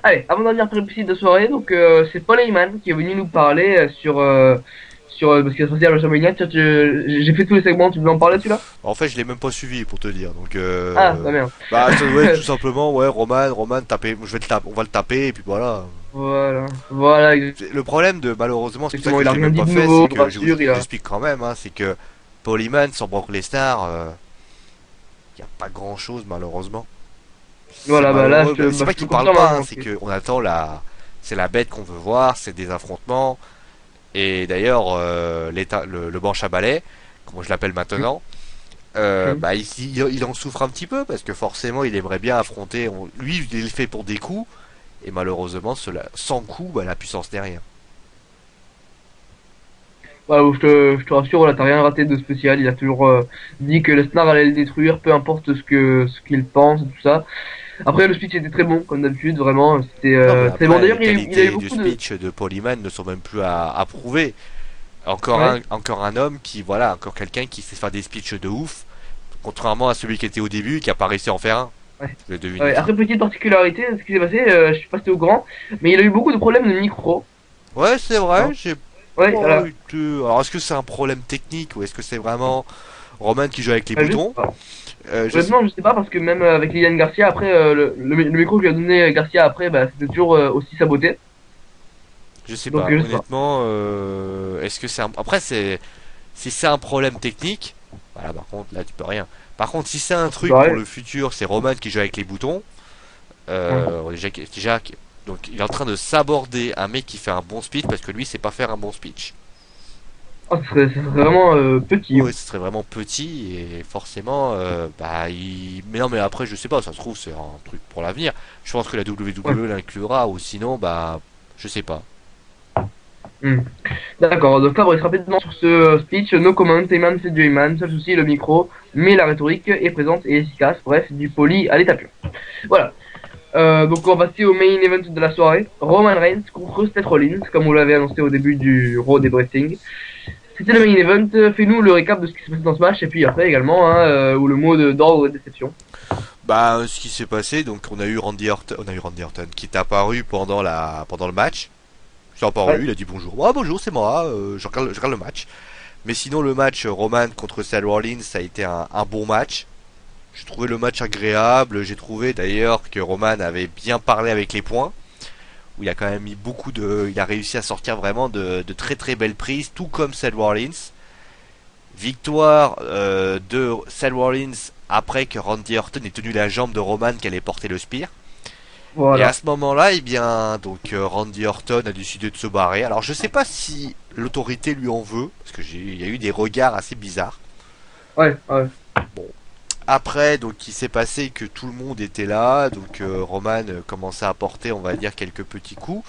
Allez, avant-dernière péripétie de la soirée, donc c'est Paul Heyman qui est venu nous parler parce qu'il a sorti à WrestleMania. Tiens, j'ai fait tous les segments, tu veux en parler, celui-là? En fait, je l'ai même pas suivi pour te dire. Donc, Ah, bah merde. bah, ça doit être tout simplement, ouais, Roman, taper, je vais le taper, on va le taper, et puis voilà. Voilà, voilà, Le problème de malheureusement, c'est pour ça exactement. que Il a je l'ai rien même dit pas de fait, nouveau, c'est je que rassure, je vous explique quand même, hein, c'est que Paul Heyman sans Brock Lesnar, il y a pas grand chose malheureusement. C'est Voilà, bah là, malheureux, mais c'est je pas te le qu'il parle confirme, pas, hein, hein, donc, c'est que on attend c'est la bête qu'on veut voir, c'est des affrontements. Et d'ailleurs, le banche à balai, comme je l'appelle maintenant, bah il en souffre un petit peu parce que forcément il aimerait bien affronter. Lui, il est fait pour des coups et malheureusement, sans coups, bah, la puissance n'est rien. Bah, je te rassure, là, t'as rien raté de spécial. Il a toujours dit que Lesnar allait le détruire, peu importe ce qu'il pense et tout ça. Après, le speech était très bon, comme d'habitude, vraiment. C'était Non, mais très bon. après, D'ailleurs, les il a eu qualités du beaucoup de. speech de Paul Heyman ne sont même plus à prouver. Ouais. Encore un homme qui, voilà, encore quelqu'un qui sait faire des speeches de ouf, contrairement à celui qui était au début, qui a pas réussi à en faire un. Ouais. Je vais deviner Ouais. qui. Après, petite particularité, ce qui s'est passé, je sais pas si t'es au courant, mais il a eu beaucoup de problèmes de micro. Ouais, c'est vrai, Hein. j'ai Ouais, pas voilà. été. Alors, est-ce que c'est un problème technique ou est-ce que c'est vraiment Roman qui joue avec les Je sais boutons? pas. Je sais. Honnêtement, je sais pas parce que même avec Liliane Garcia, après, le micro que lui a donné Garcia après, bah, c'était toujours aussi saboté. Je sais Donc, pas. je sais pas. Honnêtement, est-ce que c'est un. Après, si c'est un problème technique, voilà, par contre, là, tu peux rien. Par contre, si c'est un C'est truc pour pareil. le futur, c'est Roman qui joue avec les boutons. Ouais. Déjà, donc il est en train de s'aborder un mec qui fait un bon speech parce que lui, sait pas faire un bon speech. Oh, ce serait vraiment petit. Ouais, Hein. ce serait vraiment petit et forcément, bah, mais non, mais après, je sais pas, ça se trouve, c'est un truc pour l'avenir. Je pense que la Ouais. WWE l'inclura ou sinon, bah, je sais pas. Hmm. D'accord, donc Fabrice, rapidement sur ce speech, no comment, Heyman c'est du Heyman, seul souci, le micro, mais la rhétorique est présente et efficace, bref, du poli à l'état pur. Voilà. Donc on va passer au main event de la soirée, Roman Reigns contre Seth Rollins, comme vous l'avez annoncé au début du Raw Debriefing. C'était le main event, fais-nous le récap de ce qui s'est passé dans ce match, et puis après également, hein, ou le mot d'ordre de déception. Bah, ce qui s'est passé, donc on a eu Randy Orton qui est apparu pendant le match. Il s'est apparu, Ouais. il a dit bonjour. Ah, bonjour, c'est moi, je regarde le match. Mais sinon, le match Roman contre Seth Rollins, ça a été un bon match. J'ai trouvé le match agréable. J'ai trouvé d'ailleurs que Roman avait bien parlé avec les points. Où il a quand même mis il a réussi à sortir vraiment de très très belles prises, tout comme Seth Rollins. Victoire de Seth Rollins après que Randy Orton ait tenu la jambe de Roman qui allait porter le spear. Et à Voilà. ce moment-là, eh bien, donc Randy Orton a décidé de se barrer. Alors je sais pas si l'autorité lui en veut, parce que il y a eu des regards assez bizarres. Ouais, ouais. Bon. Après, donc il s'est passé que tout le monde était là, donc Roman commençait à porter, on va dire, quelques petits coups.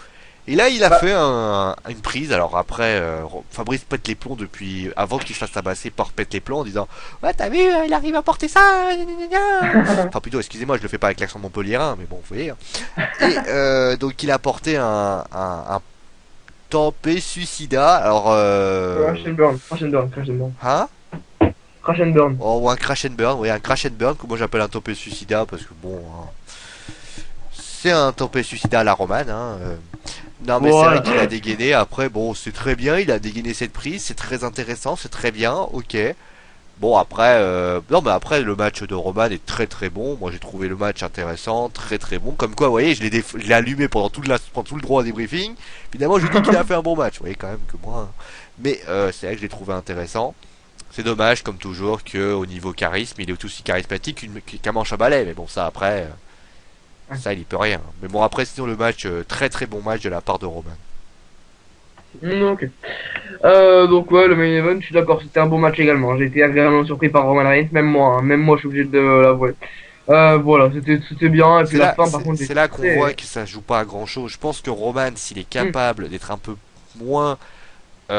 Et là, il a Bah, fait une prise. Alors après, Fabrice pète les plombs depuis avant qu'il se fasse tabasser par pète les plombs en disant ouais, t'as vu, il arrive à porter ça. Gna, gna, gna. Enfin plutôt, excusez-moi, je le fais pas avec l'accent montpelliérain, mais bon, vous voyez. Et donc il a porté un tempé suicida. Alors Crash and burn, crash and burn, crash and burn. hein, Crash and burn. oh, ou un crash and burn, oui, un crash and burn que moi j'appelle un tempé suicida parce que bon, hein, c'est un tempé suicida à la romane. Hein, non mais c'est vrai Voilà. qu'il a dégainé. Après bon, c'est très bien, il a dégainé cette prise, c'est très intéressant, c'est très bien, ok. Bon après, non mais après le match de Roman est très très bon. Moi j'ai trouvé le match intéressant, très très bon. Comme quoi, vous voyez, je l'ai allumé pendant tout le droit des briefings. Finalement, je dis qu'il a fait un bon match. Vous voyez quand même que moi. Mais c'est vrai que je l'ai trouvé intéressant. C'est dommage, comme toujours, que au niveau charisme, il est aussi charismatique qu'un manche à balai. Mais bon, ça après, ça il y peut rien. Mais bon après, sinon le match, très très bon match de la part de Roman. Ok. Donc ouais, le main event, je suis d'accord, c'était un bon match également. J'ai été agréablement surpris par Roman Reigns, même moi, hein. Même moi, je suis obligé de l'avouer. Voilà, c'était bien. Et puis la fin, par contre, C'est était là qu'on voit très. que ça joue pas à grand chose. Je pense que Roman, s'il est Hmm. capable d'être un peu moins, on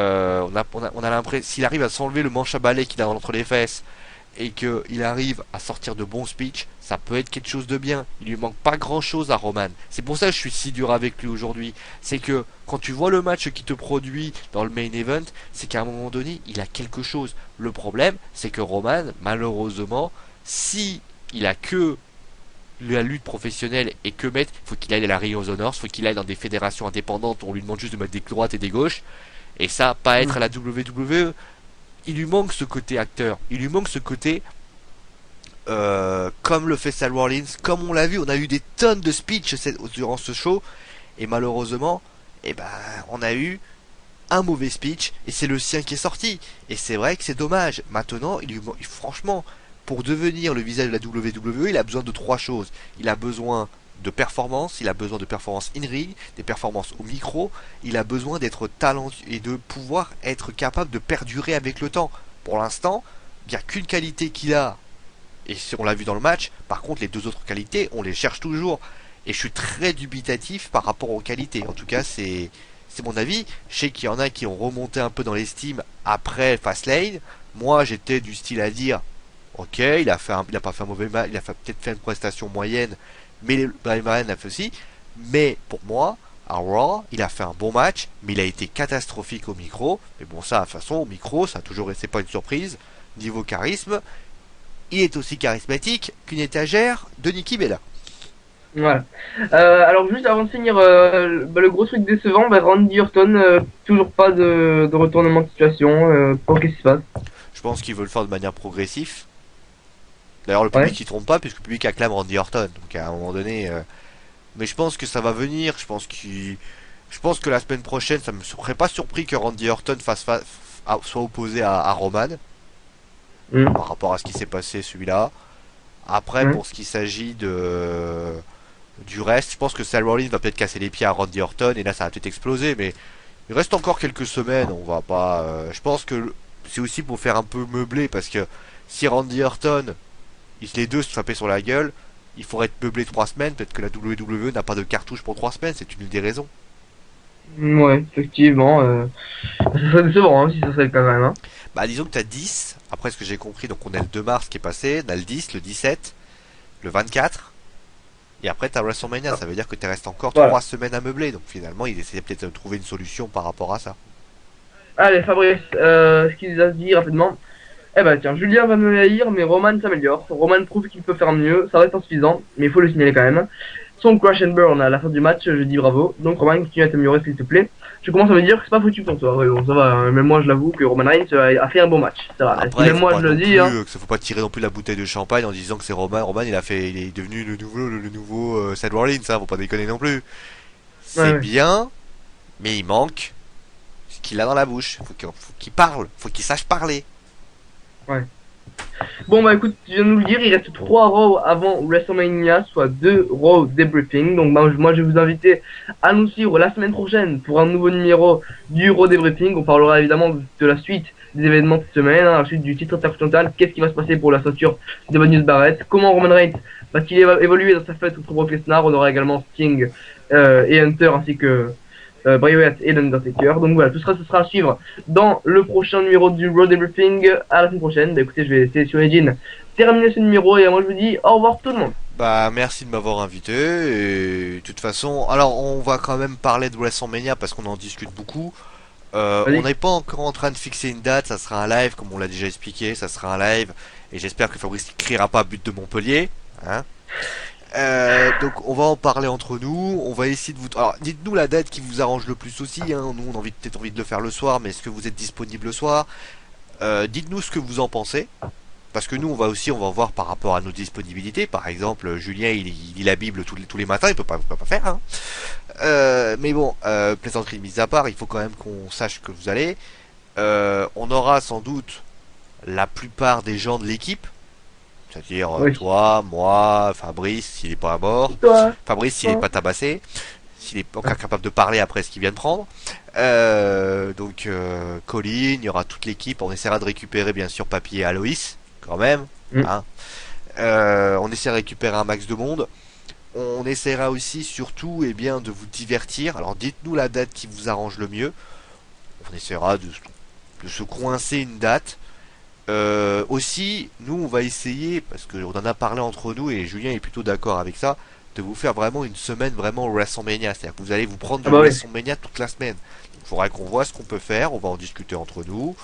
a l'impression, s'il arrive à s'enlever le manche à balai qu'il a entre les fesses et qu'il arrive à sortir de bons speeches, ça peut être quelque chose de bien. Il lui manque pas grand chose à Roman. C'est pour ça que je suis si dur avec lui aujourd'hui. C'est que quand tu vois le match qui te produit dans le main event, c'est qu'à un moment donné, il a quelque chose. Le problème, c'est que Roman, malheureusement, si il a que la lutte professionnelle et que mettre, faut qu'il aille à la Ring of Honor, faut qu'il aille dans des fédérations indépendantes, on lui demande juste de mettre des droites et des gauches, et ça, pas être à la WWE, il lui manque ce côté acteur, il lui manque ce côté, comme le fait Seth Rollins, comme on l'a vu, on a eu des tonnes de speeches durant ce show, et malheureusement, eh ben, on a eu un mauvais speech et c'est le sien qui est sorti. Et c'est vrai que c'est dommage. Maintenant, franchement, pour devenir le visage de la WWE, il a besoin de trois choses. Il a besoin de performance, il a besoin de performance in ring, des performances au micro, il a besoin d'être talentueux et de pouvoir être capable de perdurer avec le temps. Pour l'instant, il n'y a qu'une qualité qu'il a, et on l'a vu dans le match. Par contre, les deux autres qualités, on les cherche toujours. Et je suis très dubitatif par rapport aux qualités. En tout cas, c'est mon avis. Je sais qu'il y en a qui ont remonté un peu dans l'estime après Fastlane. Moi, j'étais du style à dire, ok, il a pas fait un mauvais match, il a peut-être fait une prestation moyenne, mais Brian a fait aussi. Mais pour moi, à Raw, il a fait un bon match, mais il a été catastrophique au micro. Mais bon, ça, de toute façon, au micro, ça a toujours, c'est pas une surprise. Niveau charisme, il est aussi charismatique qu'une étagère de Nikki Bella. Voilà. Alors juste avant de finir, le gros truc décevant, Randy Orton, toujours pas de retournement de situation. Qu'est-ce qui se passe? Je pense qu'ils veulent le faire de manière progressive. D'ailleurs, le Ouais. public s'y trompe pas, puisque le public acclame Randy Orton. Donc à un moment donné, mais je pense que ça va venir. Je pense que la semaine prochaine, ça me serait pas surpris que Randy Orton soit opposé à Roman Hmm. par rapport à ce qui s'est passé celui-là. Après, Hmm. pour ce qui s'agit de du reste, je pense que Seth Rollins va peut-être casser les pieds à Randy Orton et là ça va peut-être exploser. Mais il reste encore quelques semaines. On va pas. Je pense que c'est aussi pour faire un peu meubler parce que si Randy Orton, les deux se tapaient sur la gueule, il faudrait être meublé 3 semaines. Peut-être que la WWE n'a pas de cartouche pour 3 semaines. C'est une des raisons. Ouais, effectivement. Ça serait décevant hein, si ça serait le cas quand même. Hein. Bah disons que t'as 10, après ce que j'ai compris, donc on a le 2 mars qui est passé, on a le 10, le 17, le 24, et après t'as WrestleMania, ça veut dire que t'es resté encore Voilà. 3 semaines à meubler, donc finalement il essayait peut-être de trouver une solution par rapport à ça. Allez, Fabrice, ce qu'il a dit rapidement. Eh ben tiens, Julien va me haïr, mais Roman s'améliore. Roman prouve qu'il peut faire mieux, ça reste insuffisant, mais il faut le signaler quand même. Son crash and burn à la fin du match, je dis bravo. Donc Roman, continue à t'améliorer s'il te plaît. Je commence à me dire que c'est pas foutu pour toi. Ouais, bon, ça va, hein. Même moi je l'avoue que Roman Reigns a fait un bon match. Ça va, si Après, il même faut moi pas je le non dis, plus, hein. faut pas tirer non plus la bouteille de champagne en disant que c'est Roman. Roman, il est devenu le nouveau Seth Rollins, ça, faut pas déconner non plus. Ouais, C'est ouais. bien, mais il manque ce qu'il a dans la bouche. Faut qu'il parle, faut qu'il sache parler. Ouais. Bon bah écoute, tu viens de nous le dire, il reste 3 Raw avant WrestleMania, soit 2 Raw debriefing. Donc bah, moi je vais vous inviter à nous suivre la semaine prochaine pour un nouveau numéro du Raw debriefing. On parlera évidemment de la suite des événements de cette semaine, hein, la suite du titre intercontinental, qu'est-ce qui va se passer pour la ceinture de Bonus Barrett, comment Roman Reigns va-t-il évoluer dans sa fête contre Brock Lesnar. On aura également Sting et Hunter ainsi que Bray Wyatt et l'Undertaker. Donc voilà, tout ça, ce sera à suivre dans le prochain numéro du Road Everything. À la semaine prochaine. Bah écoutez, je vais essayer sur Edin terminer ce numéro et moi je vous dis au revoir tout le monde. Bah, merci de m'avoir invité. Et de toute façon, alors on va quand même parler de WrestleMania parce qu'on en discute beaucoup. On Vas-y. n'est pas encore en train de fixer une date, ça sera un live, comme on l'a déjà expliqué, ça sera un live. Et j'espère que Fabrice ne criera pas but de Montpellier. Hein. Donc on va en parler entre nous, on va essayer de vous... Alors dites-nous la date qui vous arrange le plus aussi, hein. Nous on a peut-être envie de le faire le soir, mais est-ce que vous êtes disponible le soir? Dites-nous ce que vous en pensez. Parce que nous, on va voir par rapport à nos disponibilités. Par exemple, Julien, il lit la Bible tous les matins, il peut pas faire. Hein. Mais bon, plaisanterie mise à part, il faut quand même qu'on sache que vous allez. On aura sans doute la plupart des gens de l'équipe, c'est-à-dire Oui. toi, moi, Fabrice, s'il est pas mort, Toi, Fabrice, s'il est toi. pas tabassé, s'il est encore capable de parler après ce qu'il vient de prendre. Colin, il y aura toute l'équipe. On essaiera de récupérer bien sûr Papy et Aloïs, quand même. Mm. Hein. On essaiera de récupérer un max de monde. On essaiera aussi surtout bien de vous divertir. Alors dites-nous la date qui vous arrange le mieux. On essaiera de se coincer une date. Aussi, nous on va essayer, parce qu'on en a parlé entre nous et Julien est plutôt d'accord avec ça, de vous faire vraiment une semaine vraiment WrestleMania. C'est-à-dire que vous allez vous prendre Ah du bah oui. WrestleMania toute la semaine. Il faudra qu'on voit ce qu'on peut faire, on va en discuter entre nous.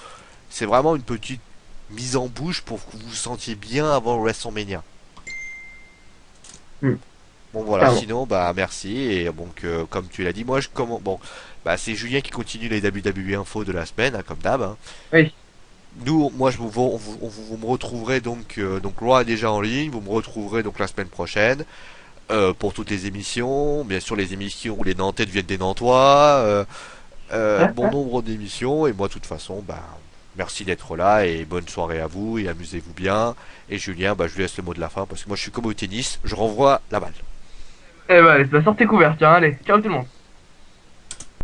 C'est vraiment une petite mise en bouche pour que vous vous sentiez bien avant WrestleMania. Mm. Bon voilà, Carrément. sinon bah merci et donc comme tu l'as dit, moi je comment bon bah c'est Julien qui continue les WWE info de la semaine hein, comme d'hab. Hein. Oui. Nous, moi, vous me retrouverez donc Raw est déjà en ligne. Vous me retrouverez donc la semaine prochaine pour toutes les émissions. Bien sûr, les émissions où les Nantais deviennent des Nantois. Hein, Bon hein. nombre d'émissions. Et moi, de toute façon, bah, merci d'être là et bonne soirée à vous et amusez-vous bien. Et Julien, bah, je lui laisse le mot de la fin parce que moi, je suis comme au tennis. Je renvoie la balle. Eh bah allez, sortez couvert, tiens, allez. Ciao tout le monde.